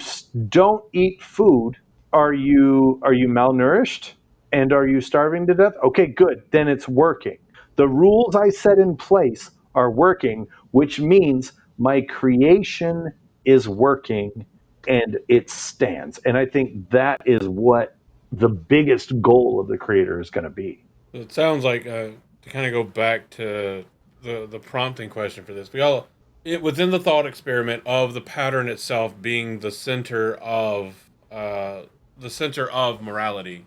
don't eat food, are you malnourished and are you starving to death? Okay, good. Then it's working. The rules I set in place are working, which means my creation is working and it stands. And I think that is what the biggest goal of the creator is going to be. It sounds like to kind of go back to the prompting question for this. Within the thought experiment of the pattern itself being the center of morality,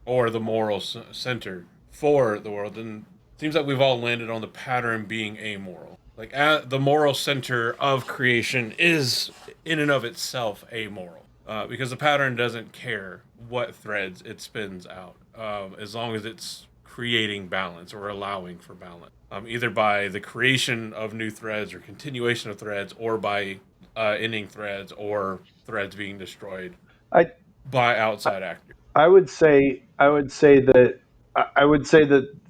or the moral center for the world, and it seems like we've all landed on the pattern being amoral. Like the moral center of creation is in and of itself amoral, because the pattern doesn't care what threads it spins out, as long as it's creating balance or allowing for balance, either by the creation of new threads or continuation of threads, or by ending threads or threads being destroyed I by outside actors. I would say that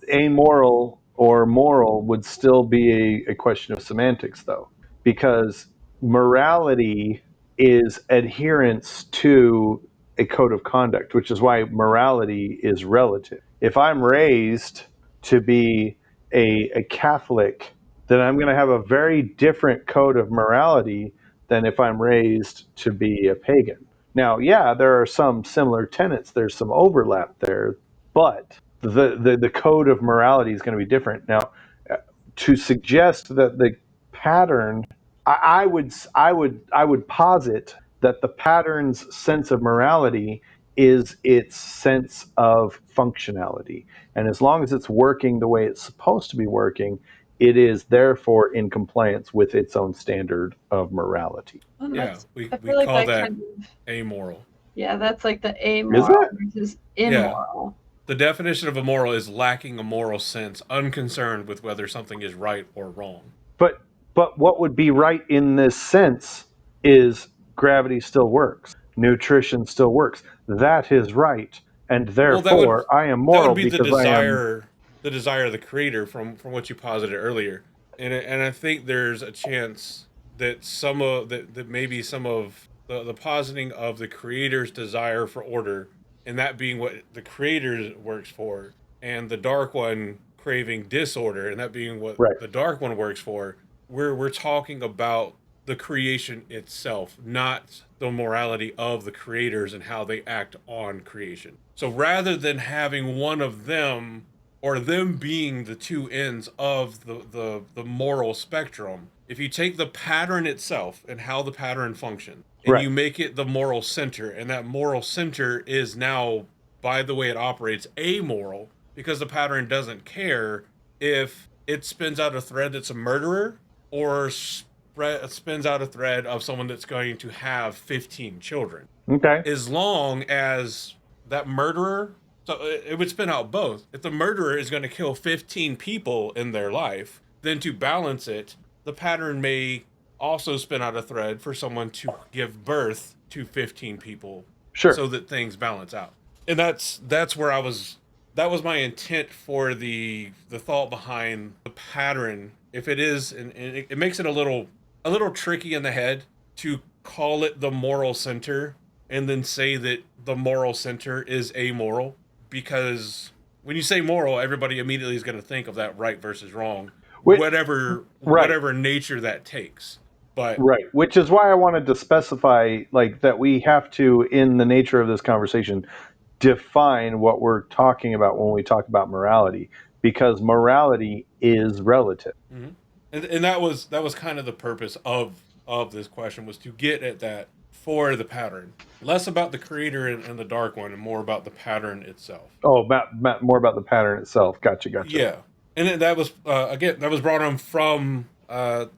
amoral or moral would still be a question of semantics, though, because morality is adherence to a code of conduct, which is why morality is relative. If I'm raised to be a Catholic, then I'm going to have a very different code of morality than if I'm raised to be a pagan. Now, yeah, there are some similar tenets. There's some overlap there, but the code of morality is going to be different. Now, to suggest that the pattern, I would posit that the pattern's sense of morality is its sense of functionality, and as long as it's working the way it's supposed to be working, it is therefore in compliance with its own standard of morality. And Yeah, that's, we I we feel like call that that kind of, amoral. yeah, that's like the Is amoral it? versus Yeah, immoral. the definition of immoral is lacking a moral sense, unconcerned with whether something is right or wrong. But what would be right in this sense is gravity still works, nutrition still works. That is right, and Well, that would therefore I am that would moral be because I am. the desire of the creator from what you posited earlier, and I think there's a chance that that maybe some of the positing of the creator's desire for order, and that being what the creator works for, and the dark one craving disorder, and that being what Right. the dark one works for. We're talking about the creation itself, not the morality of the creators and how they act on creation. So rather than having one of them, or them being the two ends of the moral spectrum, if you take the pattern itself and how the pattern functions, and Right. you make it the moral center, and that moral center is now, by the way it operates, amoral, because the pattern doesn't care if it spins out a thread that's a murderer, or spins out a thread of someone that's going to have 15 children. Okay. As long as that murderer, so it would spin out both. If the murderer is going to kill 15 people in their life, then to balance it, the pattern may also spin out a thread for someone to give birth to 15 people, Sure. so that things balance out. And that's where I was, that was my intent for the thought behind the pattern. If it is, and it makes it a little tricky in the head to call it the moral center and then say that the moral center is amoral, because when you say moral, everybody immediately is going to think of that right versus wrong, Wait, right. whatever nature that takes. But Right. Which is why I wanted to specify, like, that we have to, in the nature of this conversation, define what we're talking about when we talk about morality, because morality is relative. mhm. And that was kind of the purpose of this question, was to get at that for the pattern, less about the creator and the dark one, and more about the pattern itself. Oh, more about the pattern itself. Gotcha. Yeah, and that was again, that was brought on from when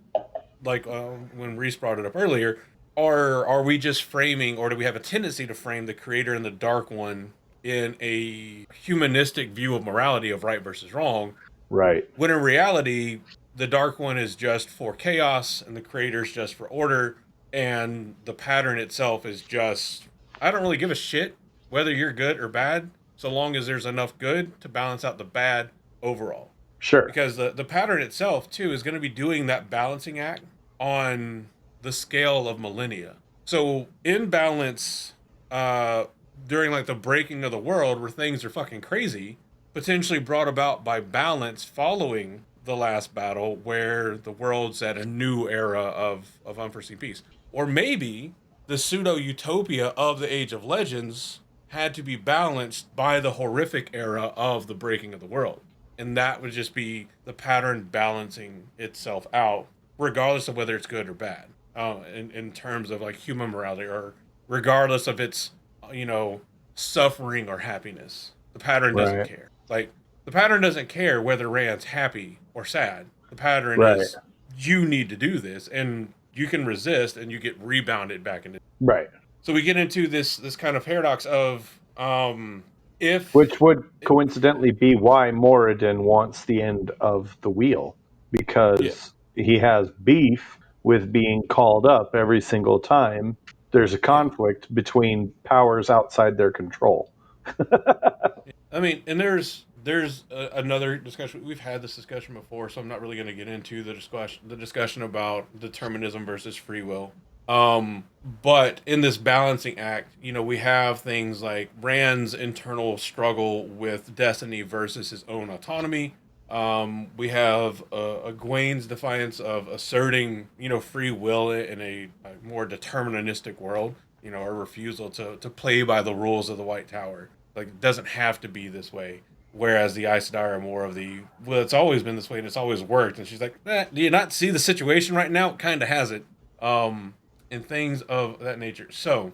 Reese brought it up earlier. Are we just framing, or do we have a tendency to frame the creator and the dark one in a humanistic view of morality, of right versus wrong, Right. when in reality the dark one is just for chaos and the creator's just for order, and the pattern itself is just, I don't really give a shit whether you're good or bad, so long as there's enough good to balance out the bad overall. Sure. Because the pattern itself too is going to be doing that balancing act on the scale of millennia. So in balance, uh during like the breaking of the world, where things are fucking crazy, potentially brought about by balance following the last battle, where the world's at a new era of unforeseen peace. Or maybe the pseudo utopia of the Age of Legends had to be balanced by the horrific era of the breaking of the world. And that would just be the pattern balancing itself out, regardless of whether it's good or bad, in terms of like human morality, or regardless of its, you know, suffering or happiness. The pattern doesn't Right. care. Like, the pattern doesn't care whether Rand's happy or sad. The pattern Right. is, you need to do this, and you can resist, and you get rebounded back into. Right. So we get into this kind of paradox of, if Which would coincidentally be why Moradin wants the end of the wheel, yeah, because he has beef with being called up every single time there's a yeah. conflict between powers outside their control. I mean, and there's another discussion. We've had this discussion before, so I'm not really going to get into the discussion about determinism versus free will. But in this balancing act, you know, we have things like Rand's internal struggle with destiny versus his own autonomy. We have Egwene's defiance of asserting, you know, free will in a more deterministic world. You know, a refusal to play by the rules of the White Tower. Like, it doesn't have to be this way. Whereas the Aes Sedai are more of the, well, it's always been this way and it's always worked. And she's like, do you not see the situation right now? It kind of has it. And things of that nature. So,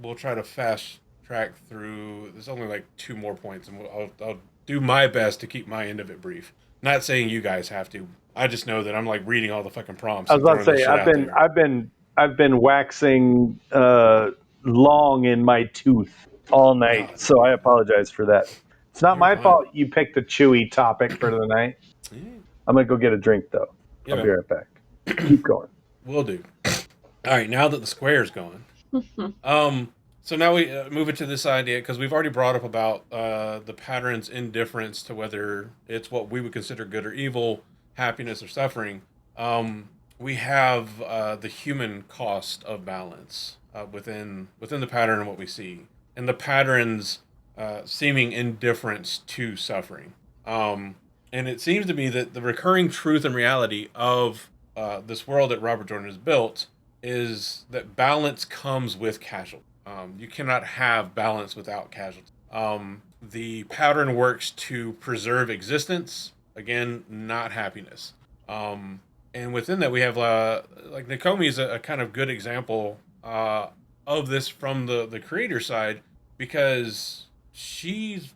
we'll try to fast track through. There's only like two more points, and I'll do my best to keep my end of it brief. Not saying you guys have to. I just know that I'm like reading all the fucking prompts I and was about to throwing this say shit out there. I've been waxing long in my tooth all night, Oh, so I dude, apologize for that. It's not you're my fine. fault you picked the chewy topic for the night. Yeah, I'm gonna go get a drink though. yeah, I'll be man. right back. Keep going. We'll do. All right, now that the square's gone, so now we move into this idea, because we've already brought up about the pattern's indifference to whether it's what we would consider good or evil, happiness or suffering. We have the human cost of balance within the pattern and what we see, and the pattern's seeming indifference to suffering. And it seems to me that the recurring truth and reality of this world that Robert Jordan has built is that balance comes with casualty. You cannot have balance without casualty. The pattern works to preserve existence, again, not happiness. And within that, we have like Nakomi is a kind of good example of this from the creator side, because she's,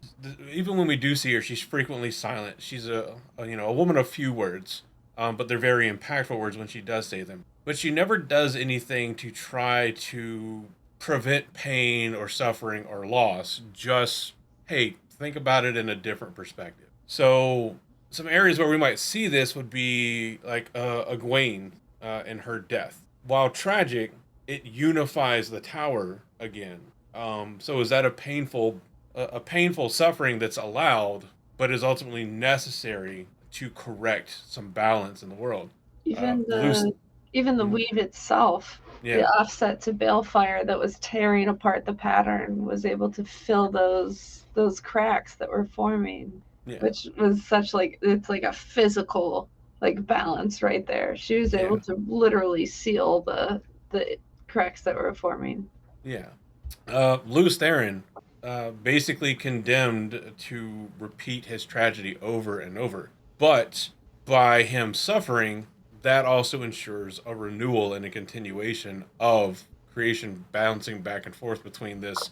even when we do see her, she's frequently silent. She's a woman of few words, but they're very impactful words when she does say them. But she never does anything to try to prevent pain or suffering or loss. Just, hey, think about it in a different perspective. So some areas where we might see this would be like Egwene and her death. While tragic, it unifies the tower again. So is that a painful suffering that's allowed, but is ultimately necessary to correct some balance in the world? Even Loose, the Mhm. weave itself, the Yeah, offset to balefire that was tearing apart the pattern, was able to fill those cracks that were forming, yeah, which was such, like, it's like a physical, like, balance right there. She was yeah, able to literally seal the cracks that were forming. yeah. Louis Theron, basically condemned to repeat his tragedy over and over, but by him suffering, that also ensures a renewal and a continuation of creation, bouncing back and forth between this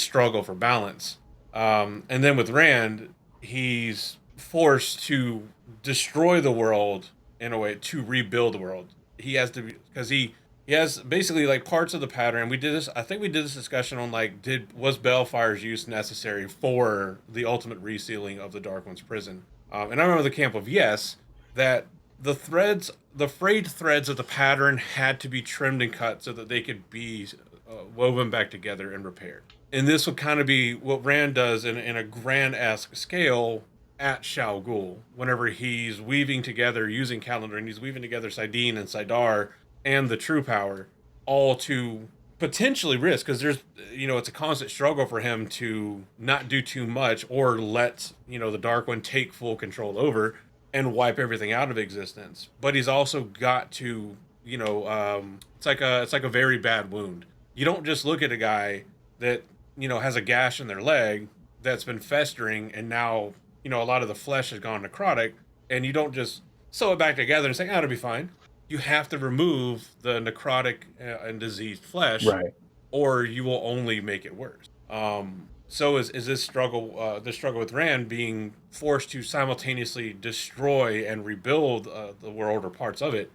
struggle for balance. And then with Rand, he's forced to destroy the world in a way to rebuild the world. He has to be, because he has basically like parts of the pattern. We did this. I think we did this discussion on like, was Balefire's use necessary for the ultimate resealing of the Dark One's prison? And I remember the camp of yes, that the frayed threads of the pattern had to be trimmed and cut so that they could be woven back together and repaired. And this would kind of be what Rand does in a grand-esque scale at Shao Ghul, whenever he's weaving together, using Calendar, and he's weaving together Sidene and Sidar and the True Power, all to potentially risk, because there's, it's a constant struggle for him to not do too much or let, the Dark One take full control over and wipe everything out of existence. But he's also got to, it's like a very bad wound. You don't just look at a guy that has a gash in their leg that's been festering, and now a lot of the flesh has gone necrotic, and you don't just sew it back together and say, "Oh, it'll be fine." You have to remove the necrotic and diseased flesh, Right. or you will only make it worse. So is this struggle, with Rand being forced to simultaneously destroy and rebuild the world or parts of it?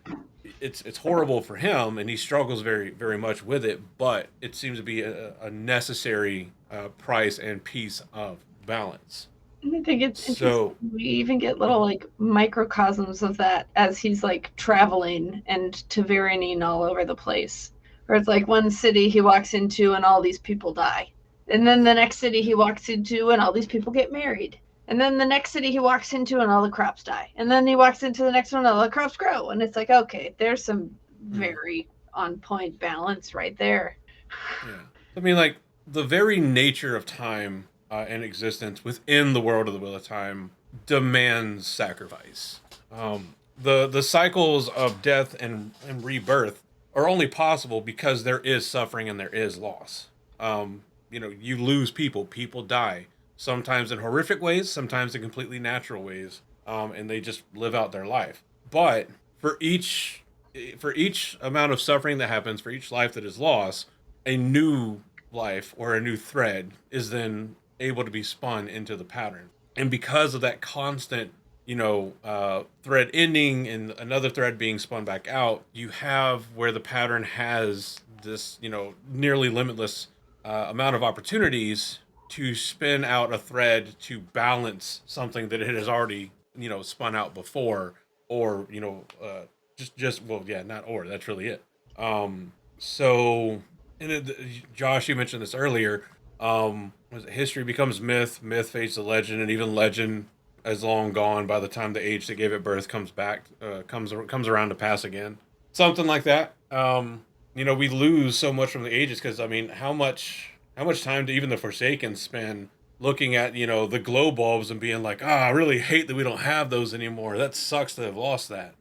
It's horrible for him, and he struggles very very much with it. But it seems to be a necessary price and piece of balance. I think it's interesting. So We even get little like microcosms of that as he's like traveling and Taverning all over the place. Where it's like one city he walks into and all these people die. And then the next city he walks into and all these people get married. And then the next city he walks into and all the crops die. And then he walks into the next one and all the crops grow. And it's like, okay, there's some very on point balance right there. yeah, I mean, like the very nature of time and existence within the world of the Wheel of Time demands sacrifice. The cycles of death and rebirth are only possible because there is suffering and there is loss. You lose people, people die, sometimes in horrific ways, sometimes in completely natural ways, and they just live out their life. But for each amount of suffering that happens, for each life that is lost, a new life or a new thread is then able to be spun into the pattern. And because of that constant, thread ending and another thread being spun back out, you have where the pattern has this, nearly limitless amount of opportunities to spin out a thread to balance something that it has already, spun out before, or, just well, yeah, not or, that's really it. So, and Josh, you mentioned this earlier. Was it history becomes myth, myth fades to legend, and even legend is long gone by the time the age that gave it birth comes back, comes around to pass again, something like that. We lose so much from the ages because I mean, how much time do even the Forsaken spend looking at the glow bulbs and being like, I really hate that we don't have those anymore. That sucks to have lost that.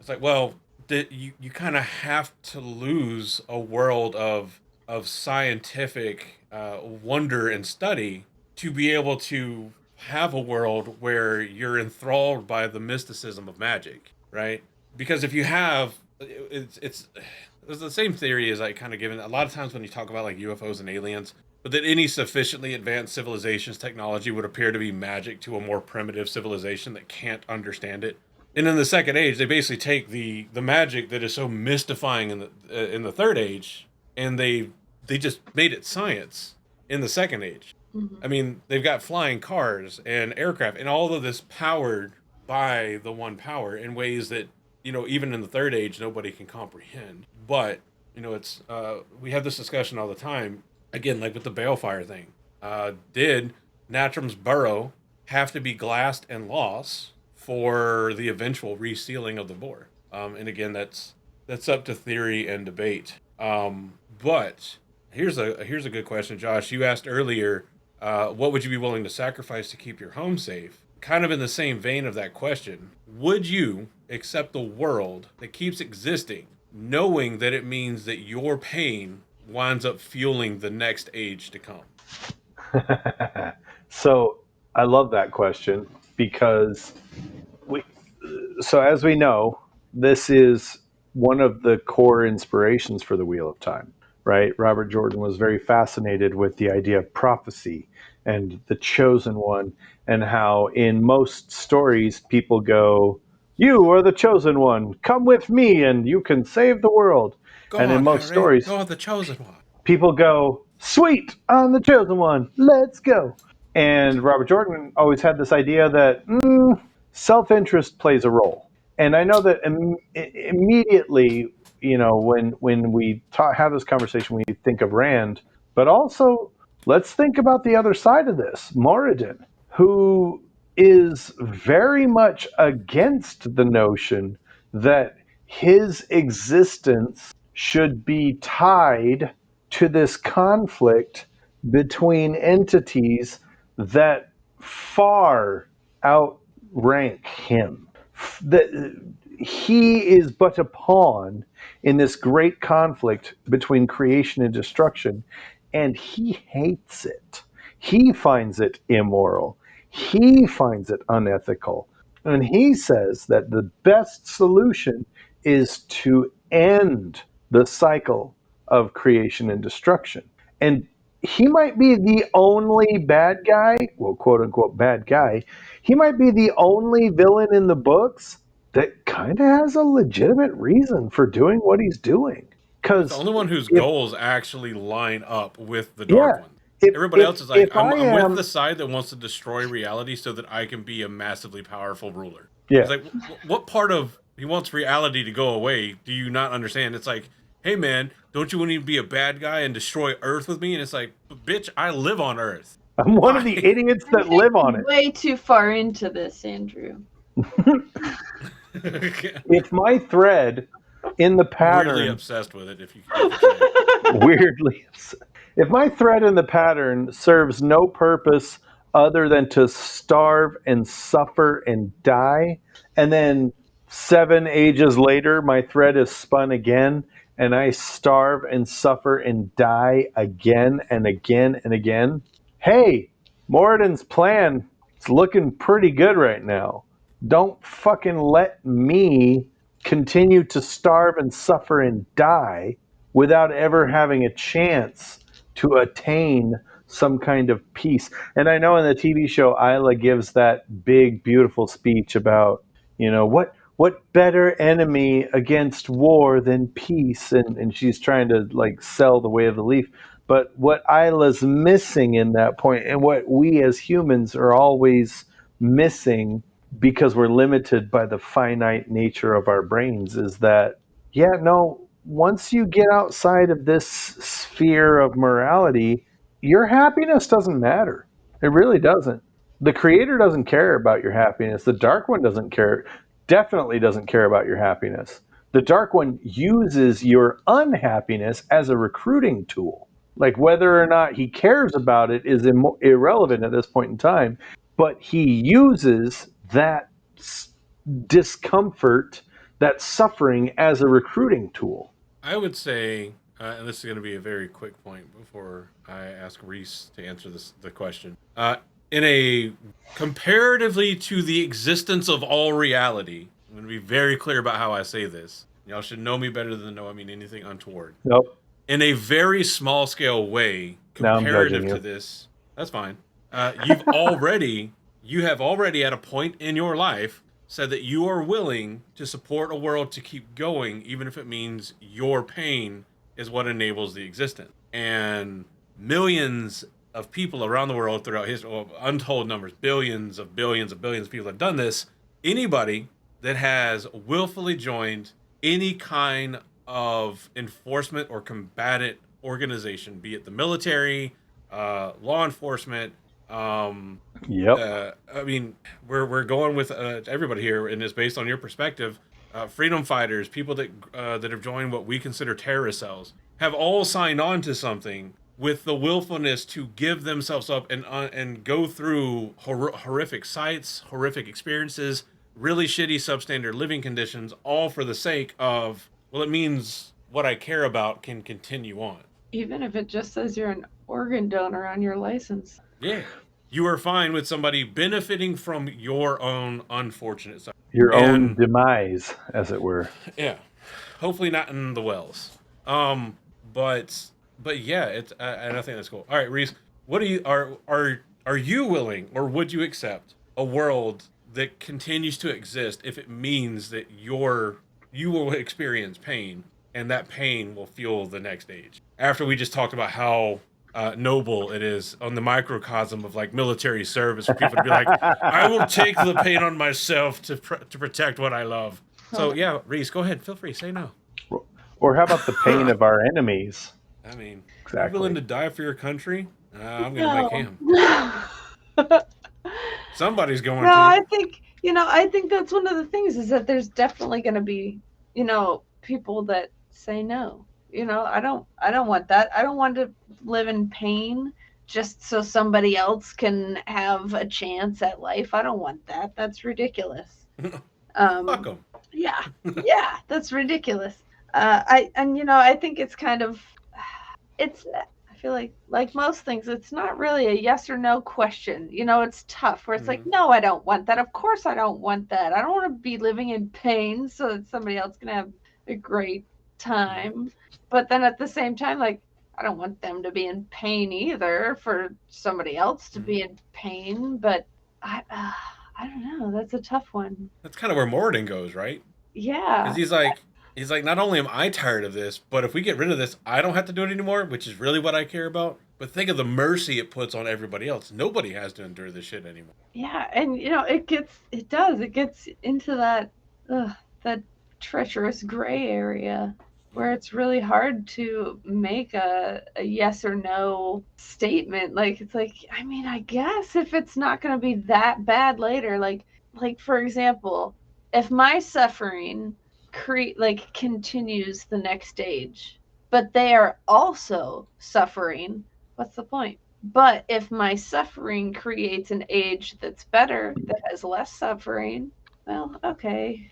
It's like, well, you kind of have to lose a world of scientific wonder and study to be able to have a world where you're enthralled by the mysticism of magic, right? Because if you have, it's the same theory as I kind of given a lot of times when you talk about like UFOs and aliens, but that any sufficiently advanced civilization's technology would appear to be magic to a more primitive civilization that can't understand it. And in the second age, they basically take the magic that is so mystifying in the third age, and they just made it science in the second age. Mhm. I mean, they've got flying cars and aircraft and all of this powered by the one power in ways that, even in the third age, nobody can comprehend. But, it's, we have this discussion all the time, again, like with the Balefire thing. Did Natram's burrow have to be glassed and lost for the eventual resealing of the bore? And again, that's up to theory and debate. But here's a good question, Josh. You asked earlier, what would you be willing to sacrifice to keep your home safe? Kind of in the same vein of that question, would you accept the world that keeps existing, knowing that it means that your pain winds up fueling the next age to come? So I love that question because we so as we know, this is one of the core inspirations for the Wheel of Time, right? Robert Jordan was very fascinated with the idea of prophecy and the chosen one, and how in most stories people go, "You are the chosen one. Come with me, and you can save the world." Go And in on, most Harry. stories, Go on, the chosen one. people go, "Sweet, I'm the chosen one. Let's go." And Robert Jordan always had this idea that self-interest plays a role. And I know that immediately, when we have this conversation, we think of Rand, but also let's think about the other side of this, Moradin, who is very much against the notion that his existence should be tied to this conflict between entities that far outrank him. That he is but a pawn in this great conflict between creation and destruction, and he hates it. He finds it immoral. He finds it unethical. And he says that the best solution is to end the cycle of creation and destruction. And he might be the only bad guy, well, quote unquote bad guy. He might be the only villain in the books that kind of has a legitimate reason for doing what he's doing. He's the Because only one whose if, goals actually line up with the yeah, Dark One. if, Everybody if, else is like, if I'm, I I'm with am, the side that wants to destroy reality so that I can be a massively powerful ruler. yeah, It's like, what part of he wants reality to go away do you not understand? It's like, hey man, don't you want to be a bad guy and destroy Earth with me? And it's like, bitch, I live on Earth. I'm one of the Why? idiots I'm that live on thinking it. way too far into this, Andrew. If my thread in the I'm weirdly pattern, obsessed with it, if you could say. weirdly, if my thread in the pattern serves no purpose other than to starve and suffer and die, and then 7 ages later my thread is spun again, and I starve and suffer and die again and again and again, hey, Moradin's plan is looking pretty good right now. Don't fucking let me continue to starve and suffer and die without ever having a chance to attain some kind of peace. And I know in the TV show, Isla gives that big, beautiful speech about, what better enemy against war than peace? And she's trying to like sell the way of the leaf. But what Isla's missing in that point, and what we as humans are always missing because we're limited by the finite nature of our brains, is that, yeah, no, once you get outside of this sphere of morality, your happiness doesn't matter. It really doesn't. The creator doesn't care about your happiness. The dark one doesn't care, definitely doesn't care about your happiness. The dark one uses your unhappiness as a recruiting tool. Like whether or not he cares about it is irrelevant at this point in time, but he uses that discomfort, that suffering as a recruiting tool. I would say, and this is going to be a very quick point before I ask Reese to answer the question. In a comparatively to the existence of all reality, I'm going to be very clear about how I say this. Y'all should know me better than know I mean anything untoward. Nope. In a very small scale way, Now I'm judging comparative you. to this, that's fine. You have already at a point in your life said that you are willing to support a world to keep going, even if it means your pain is what enables the existence. And millions of people around the world throughout history, well, untold numbers, billions of people have done this. Anybody that has willfully joined any kind of enforcement or combatant organization, be it the military, law enforcement, um, Yep. I mean, we're going with everybody here, and it's based on your perspective. Freedom fighters, people that have joined what we consider terrorist cells, have all signed on to something with the willfulness to give themselves up and go through horrific sights, horrific experiences, really shitty substandard living conditions, all for the sake of, well, it means what I care about can continue on. Even if it just says you're an organ donor on your license. Yeah. you are fine with somebody benefiting from your own unfortunate side. Your own And demise, as it were. yeah, hopefully not in the wells. Um, but yeah, it's and I think that's cool. All right, Reese, what do you are you willing or would you accept a world that continues to exist if it means that you will experience pain and that pain will fuel the next age? After we just talked about how noble it is on the microcosm of like military service for people to be like, I will take the pain on myself to protect what I love. So yeah, Reese, go ahead. Feel free. Say no. Or how about the pain of our enemies? I mean, you willing Exactly. to die for your country? I'm gonna make No. him. Somebody's going No, to. I think, I think that's one of the things is that there's definitely going to be, people that say no. I don't want that. I don't want to live in pain just so somebody else can have a chance at life. I don't want that. That's ridiculous. Fuck Um, them. yeah, yeah, that's ridiculous. I think it's kind of, I feel like most things, it's not really a yes or no question. It's tough where it's like, Mm-hmm. no, I don't want that. Of course I don't want that. I don't want to be living in pain so that somebody else can have a great time. But then at the same time, like, I don't want them to be in pain either for somebody else to be in pain. But I don't know. That's a tough one. That's kind of where Moradin goes, right? Because Yeah. he's like, not only am I tired of this, but if we get rid of this, I don't have to do it anymore, which is really what I care about. But think of the mercy it puts on everybody else. Nobody has to endure this shit anymore. Yeah, and it gets into that treacherous gray area where it's really hard to make a yes or no statement. Like it's like, I mean, I guess if it's not going to be that bad later, like for example, if my suffering continues the next stage, but they are also suffering, what's the point? But if my suffering creates an age that's better, that has less suffering, well, okay.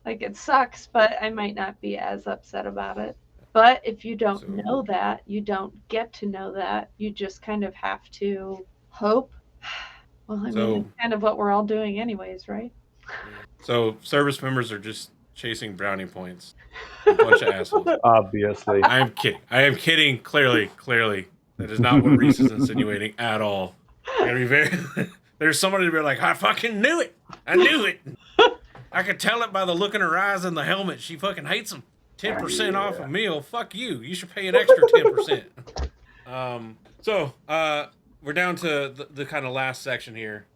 Like it sucks, but I might not be as upset about it. But if you don't So, know that, you don't get to know that. You just kind of have to hope. Well, I mean, so that's kind of what we're all doing, anyways, right? yeah. So service members are just chasing brownie points. A bunch of assholes. Obviously. I am kidding. I am kidding. Clearly, clearly, that is not what Reese is insinuating at all. I gotta be very. There's somebody to be like, I fucking knew it. I knew it. I could tell it by the look in her eyes and the helmet. She fucking hates them. 10% off a meal. Fuck you. You should pay an extra 10%. We're down to the kind of last section here.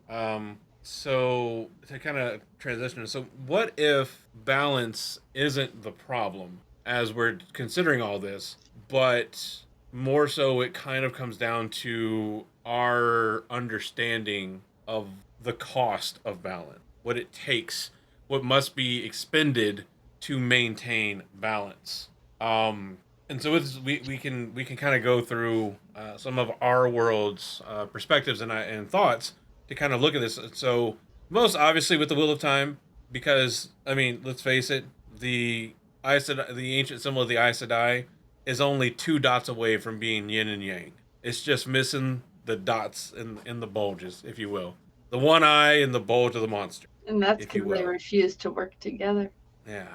So to kind of transition. So what if balance isn't the problem as we're considering all this, but more so it kind of comes down to our understanding of the cost of balance, what it takes, what must be expended to maintain balance. And so we can kind of go through some of our world's perspectives and thoughts to kind of look at this. So most obviously with the Wheel of Time, because I mean, let's face it, the ancient symbol of the Aes Sedai is only 2 dots away from being yin and yang. It's just missing the dots in the bulges, if you will, the one eye and the bulge of the monster, And that's if you because they will. refuse to work together. Yeah.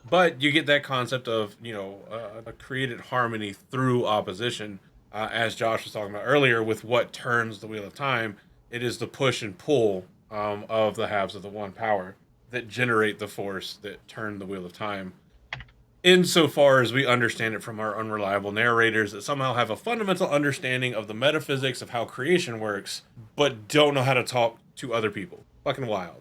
But you get that concept of a created harmony through opposition, as Josh was talking about earlier, with what turns the wheel of time. It is the push and pull of the halves of the one power that generate the force that turn the wheel of time. Insofar as we understand it from our unreliable narrators that somehow have a fundamental understanding of the metaphysics of how creation works, but don't know how to talk to other people. Fucking wild.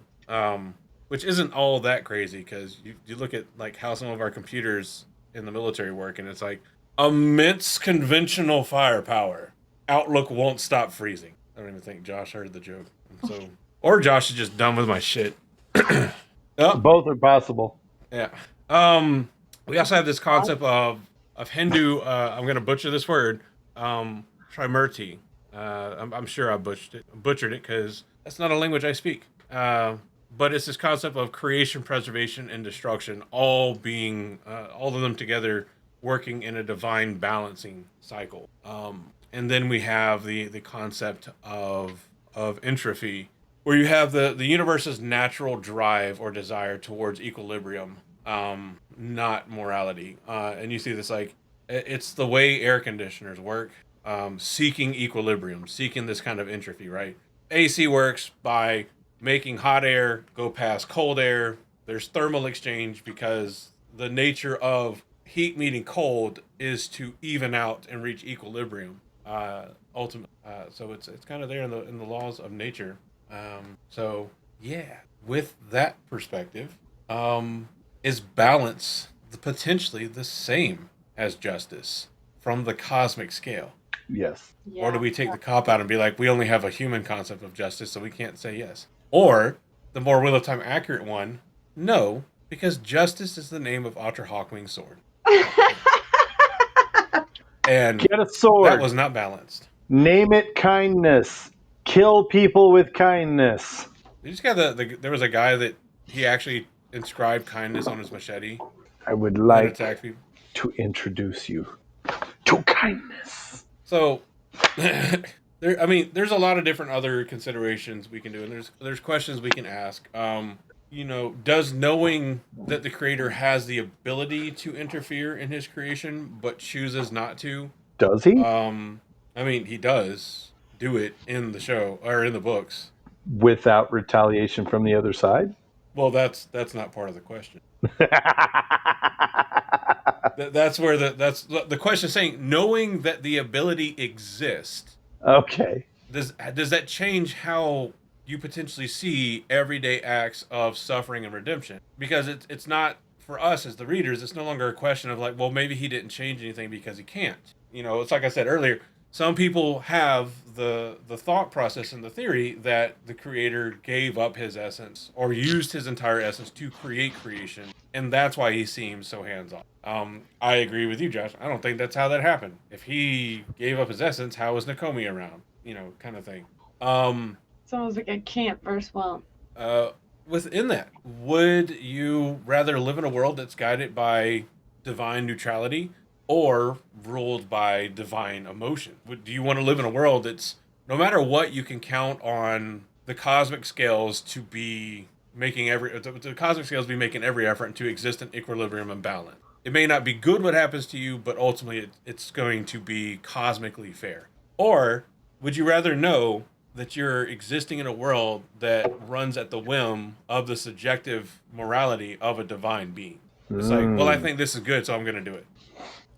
Which isn't all that crazy because you look at like how some of our computers in the military work, and it's like immense conventional firepower. Outlook won't stop freezing. I don't even think Josh heard the joke. So, or Josh is just done with my shit. Oh, Both are possible. yeah. We also have this concept of Hindu. I'm gonna butcher this word. Trimurti. I'm sure I butchered it because that's not a language I speak. But it's this concept of creation, preservation, and destruction, all being all of them together working in a divine balancing cycle. And then we have the concept of entropy, where you have the universe's natural drive or desire towards equilibrium, not morality. And you see this like it's the way air conditioners work, seeking equilibrium, seeking this kind of entropy, right? AC works by making hot air go past cold air. There's thermal exchange because the nature of heat meeting cold is to even out and reach equilibrium. Ultimately, so it's kind of there in the laws of nature. So yeah, with that perspective, is balance potentially the same as justice from the cosmic scale? Yes. Yeah. Or do we take the cop out and be like, we only have a human concept of justice, so we can't say yes? Or the more Wheel of Time accurate one, no, because justice is the name of Otter Hawkwing's sword. And Get a sword. that was not balanced. Name it kindness. Kill people with kindness. You just got there was a guy that he actually inscribed kindness on his machete I would and like attacked people. to introduce you to kindness. So, there's a lot of different other considerations we can do, and there's questions we can ask. Does knowing that the creator has the ability to interfere in his creation but chooses not to? Does he? He does do it in the show or in the books. Without retaliation from the other side? Well, that's not part of the question. That's where that's the question is saying, knowing that the ability exists. Okay. Does that change how you potentially see everyday acts of suffering and redemption? Because it's not for us as the readers. It's no longer a question of like, well, maybe he didn't change anything because he can't. It's like I said earlier. Some people have the thought process and the theory that the creator gave up his essence or used his entire essence to create creation, and that's why he seems so hands-on. I agree with you, Josh. I don't think that's how that happened. If he gave up his essence, how was Nakomi around? Kind of thing. It's almost like a can't versus won't. Within that, would you rather live in a world that's guided by divine neutrality or ruled by divine emotion? Do you want to live in a world that's, no matter what, you can count on the cosmic scales to be making every effort to exist in equilibrium and balance? It may not be good what happens to you, but ultimately it's going to be cosmically fair. Or would you rather know that you're existing in a world that runs at the whim of the subjective morality of a divine being? It's like, well, I think this is good, so I'm going to do it.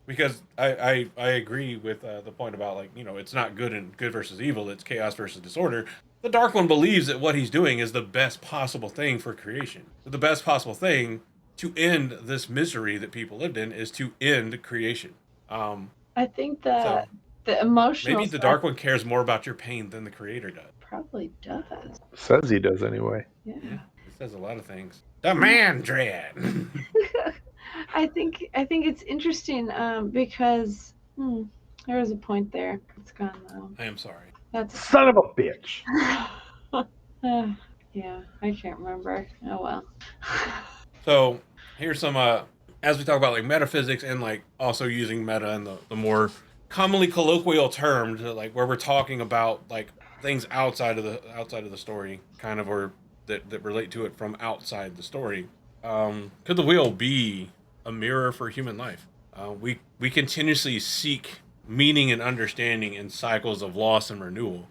Because I agree with the point about, like, it's not good versus evil, it's chaos versus disorder. The Dark One believes that what he's doing is the best possible thing for creation. The best possible thing to end this misery that people lived in is to end creation. I think that the emotional maybe the Dark One cares more about your pain than the creator does. probably does. Says he does anyway. Yeah. It says a lot of things. The man dread. I think it's interesting because there was a point there. It's gone now. I am sorry. That's Son of a bitch. yeah, I can't remember. Oh well. So here's some as we talk about like metaphysics and like also using meta in the more commonly colloquial term to like where we're talking about like things outside of the story, kind of, or that relate to it from outside the story. Could the wheel be a mirror for human life? We continuously seek meaning and understanding in cycles of loss and renewal.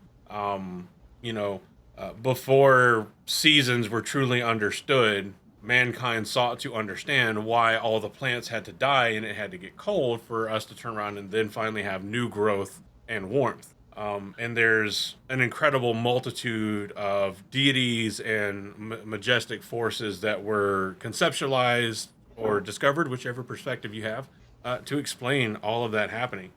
Before seasons were truly understood, mankind sought to understand why all the plants had to die and it had to get cold for us to turn around and then finally have new growth and warmth. And there's an incredible multitude of deities and majestic forces that were conceptualized or discovered, whichever perspective you have, to explain all of that happening.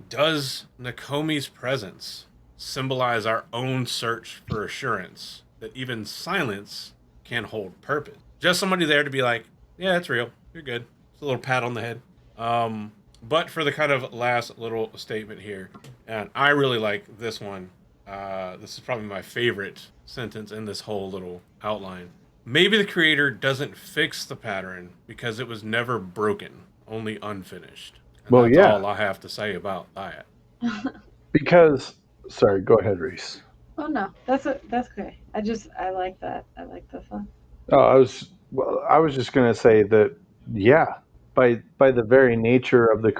Does Nakomi's presence symbolize our own search for assurance that even silence can hold purpose? Just somebody there to be like, yeah, it's real. You're good. It's a little pat on the head. But for the kind of last little statement here, and I really like this one. This is probably my favorite sentence in this whole little outline. Maybe the creator doesn't fix the pattern because it was never broken, only unfinished. And that's all I have to say about that. Because, sorry, go ahead, Reese. Oh no, that's okay. I like that. I like the fun. Oh, I was just going to say that, yeah, by the very nature of the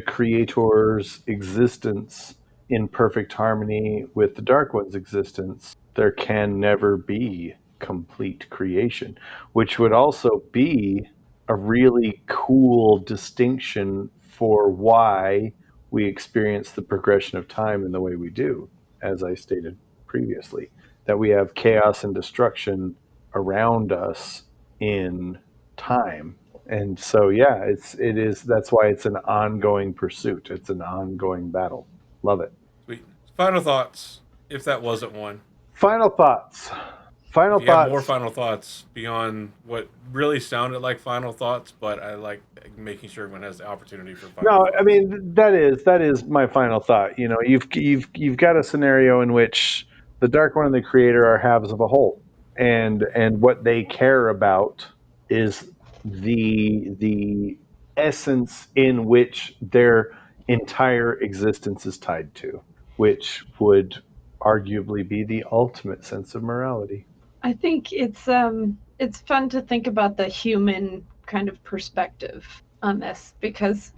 creator's existence in perfect harmony with the Dark One's existence, there can never be complete creation, which would also be a really cool distinction for why we experience the progression of time in the way we do, as I stated previously, that we have chaos and destruction around us in time. And so yeah, it is that's why it's an ongoing pursuit. It's an ongoing battle. Love it. Sweet. Final thoughts, if that wasn't one. Final thoughts. If Final you have more thoughts. final thoughts beyond what really sounded like final thoughts, but I like making sure everyone has the opportunity for final No, I thoughts. mean that is my final thought. You know, you've got a scenario in which the Dark One and the Creator are halves of a whole, and what they care about is the essence in which their entire existence is tied to, which would arguably be the ultimate sense of morality. I think it's fun to think about the human kind of perspective on this because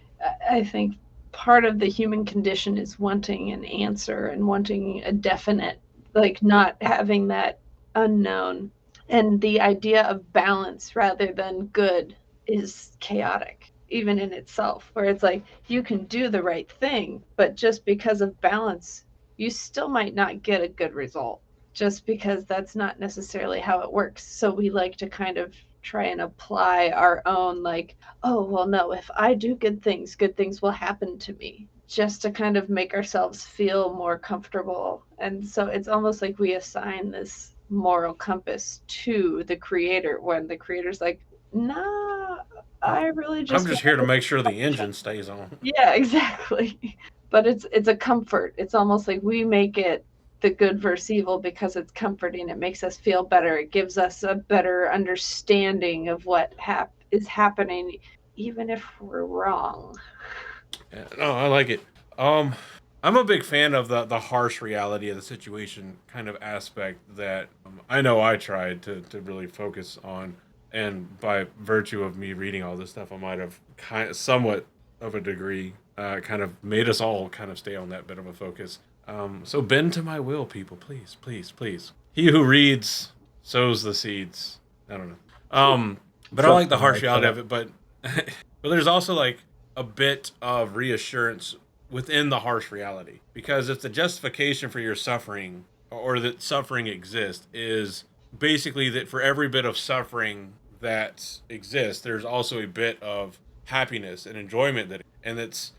I think part of the human condition is wanting an answer and wanting a definite, like not having that unknown. And the idea of balance rather than good is chaotic, even in itself, where it's like you can do the right thing, but just because of balance, you still might not get a good result just because that's not necessarily how it works. So we like to kind of try and apply our own, like, oh, well, no, if I do good things will happen to me, just to kind of make ourselves feel more comfortable. And so it's almost like we assign this moral compass to the creator when the creator's like, nah, I really I'm just just here to want make sure the to. engine stays on. Yeah, exactly. But it's a comfort. It's almost like we make it the good versus evil because it's comforting. It makes us feel better. It gives us a better understanding of what is happening, even if we're wrong. Yeah, no, I like it. Um, I'm a big fan of the harsh reality of the situation kind of aspect that I know I tried to really focus on, and by virtue of me reading all this stuff, I might have kind of somewhat of a degree kind of made us all kind of stay on that bit of a focus. So bend to my will, people, please, please, please. He who reads sows the seeds. I don't know. But I like the Something harsh like reality that. of it. But but there's also like a bit of reassurance within the harsh reality, because if the justification for your suffering or that suffering exists is basically that for every bit of suffering that exists, there's also a bit of happiness and enjoyment and it's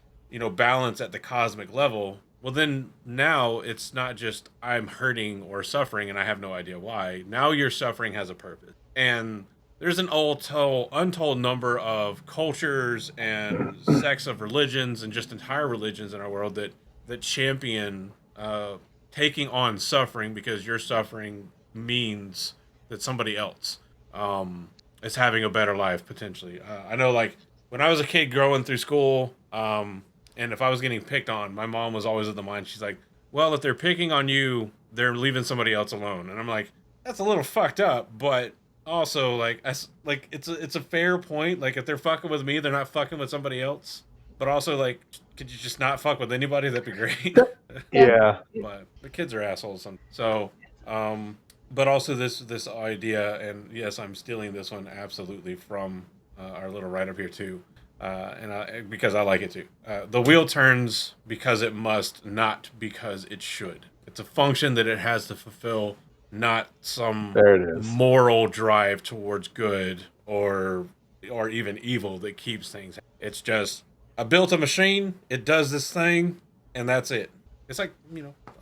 balance at the cosmic level. Well, then now it's not just I'm hurting or suffering and I have no idea why. Now your suffering has a purpose, and there's an untold number of cultures and sects of religions and just entire religions in our world that champion taking on suffering because your suffering means that somebody else is having a better life potentially. I know, like when I was a kid growing through school, and if I was getting picked on, my mom was always of the mind. She's like, "Well, if they're picking on you, they're leaving somebody else alone," and I'm like, "That's a little fucked up," but also like it's a fair point. Like if they're fucking with me, they're not fucking with somebody else. But also like, could you just not fuck with anybody? That'd be great. Yeah. Yeah. But the kids are assholes. So, but also this idea, and yes, I'm stealing this one absolutely from our little write up here too, because I like it too. The wheel turns because it must, not because it should. It's a function that it has to fulfill, not some There it is. moral drive towards good or even evil that keeps things. It's just I built a machine, it does this thing, and that's it. It's like,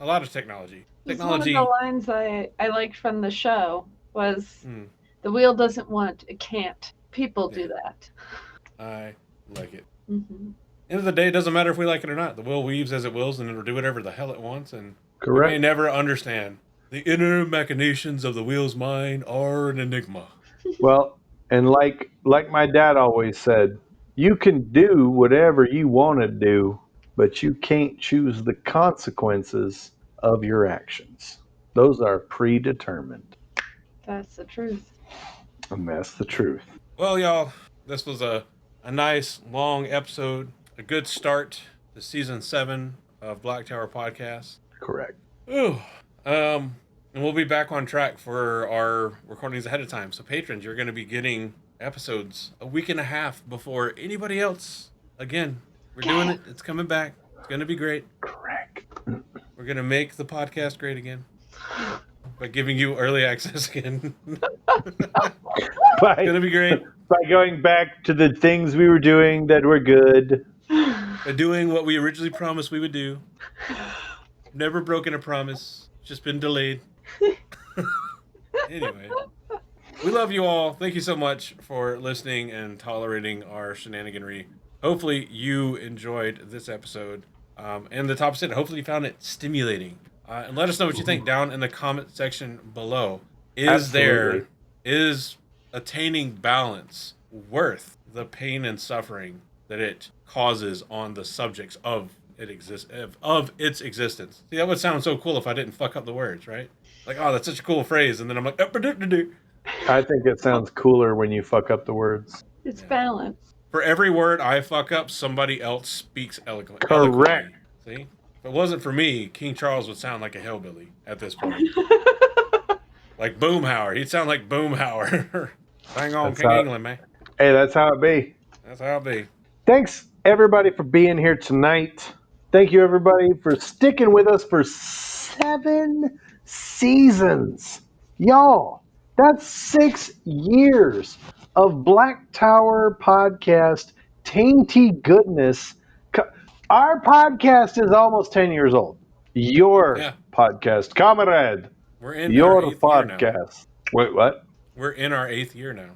a lot of technology. Just one of the Technology. lines I liked from the show was Mm, the wheel doesn't want, it can't. People yeah, do that. I like it. Hmm. End of the day, it doesn't matter if we like it or not. The wheel weaves as it wills, and it'll do whatever the hell it wants. And we may Correct. never understand. The inner machinations of the wheel's mind are an enigma. Well, and like my dad always said, you can do whatever you want to do. but you can't choose the consequences of your actions. Those are predetermined. That's the truth. And that's the truth. Well, y'all, this was a nice long episode, a good start to season 7 of Black Tower Podcast. Correct. Ooh. And we'll be back on track for our recordings ahead of time. So patrons, you're going to be getting episodes a week and a half before anybody else. Again, we're doing it. It's coming back. It's going to be great. Correct. We're going to make the podcast great again by giving you early access again. It's going to be great. By going back to the things we were doing that were good. By doing what we originally promised we would do. Never broken a promise. Just been delayed. Anyway, we love you all. Thank you so much for listening and tolerating our shenaniganry. Hopefully you enjoyed this episode and the top 10. Hopefully you found it stimulating. And let us know what you think down in the comment section below. Is attaining balance worth the pain and suffering that it causes on the subjects of its existence? See, that would sound so cool if I didn't fuck up the words, right? Like, oh, that's such a cool phrase, and then I'm like, I think it sounds cooler when you fuck up the words. It's balance. For every word I fuck up, somebody else speaks eloquently. Correct. See? If it wasn't for me, King Charles would sound like a hillbilly at this point. Like Boomhauer. He'd sound like Boomhauer. Hang on, King England, man. Hey, that's how it be. That's how it be. Thanks, everybody, for being here tonight. Thank you, everybody, for sticking with us for 7 seasons. Y'all, that's 6 years of Black Tower Podcast tainty goodness. Our podcast is almost 10 years old. Your podcast, comrade. We're in your our 8th podcast. year now. Wait, what? We're in our 8th year now.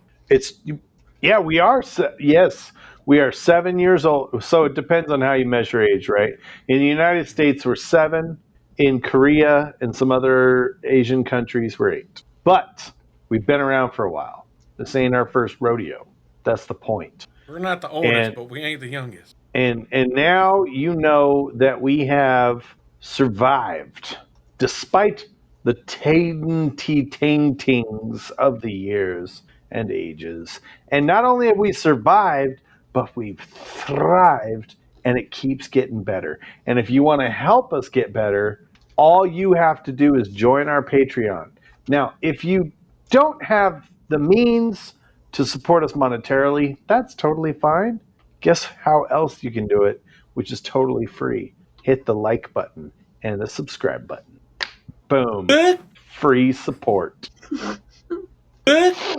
We are. Yes, we are 7 years old. So it depends on how you measure age, right? In the United States, we're 7. In Korea and some other Asian countries, we're 8. But we've been around for a while. This ain't our first rodeo. That's the point. We're not the oldest, but we ain't the youngest. And now you know that we have survived, despite the taintings of the years and ages. And not only have we survived, but we've thrived, and it keeps getting better. And if you want to help us get better, all you have to do is join our Patreon. Now, if you don't have the means to support us monetarily, that's totally fine. Guess how else you can do it, which is totally free. Hit the like button and the subscribe button. Boom. Free support. That's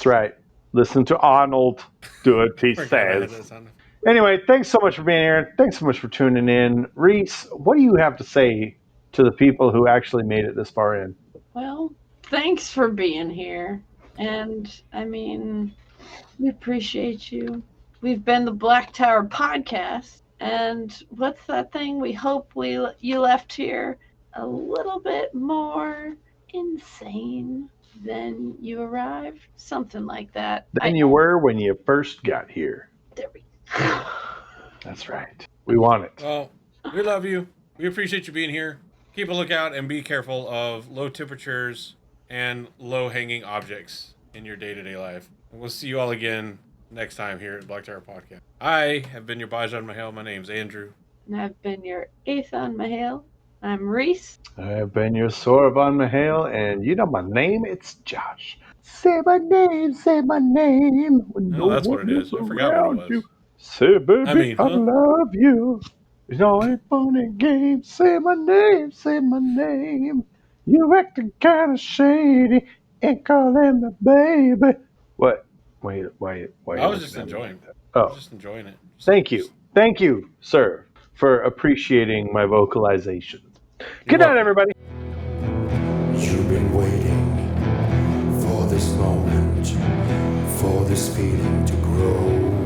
right. Listen to Arnold do what he says. Anyway, thanks so much for being here. Thanks so much for tuning in. Reese, what do you have to say to the people who actually made it this far in? Well, thanks for being here. And, I mean, we appreciate you. We've been the Black Tower Podcast. And what's that thing? We hope you left here a little bit more insane than you arrived. Something like that. Than you were when you first got here. There we go. That's right. We want it. Well, we love you. We appreciate you being here. Keep a lookout and be careful of low temperatures and low-hanging objects in your day-to-day life. And we'll see you all again next time here at Black Tower Podcast. I have been your Bajan Mahal. My name's Andrew. And I've been your Ethan Mahale. I'm Reese. I have been your Sorvan Mahale, and you know my name? It's Josh. Say my name, say my name. No, that's what it is. I forgot what it was. Say, baby, I love you. It's all a funny game. Say my name, say my name. You acting kind of shady and calling me baby. What? Wait. I was just enjoying it. Oh. I was just enjoying it. Thank you, sir, for appreciating my vocalization. Good night, everybody. You've been waiting for this moment, for this feeling to grow.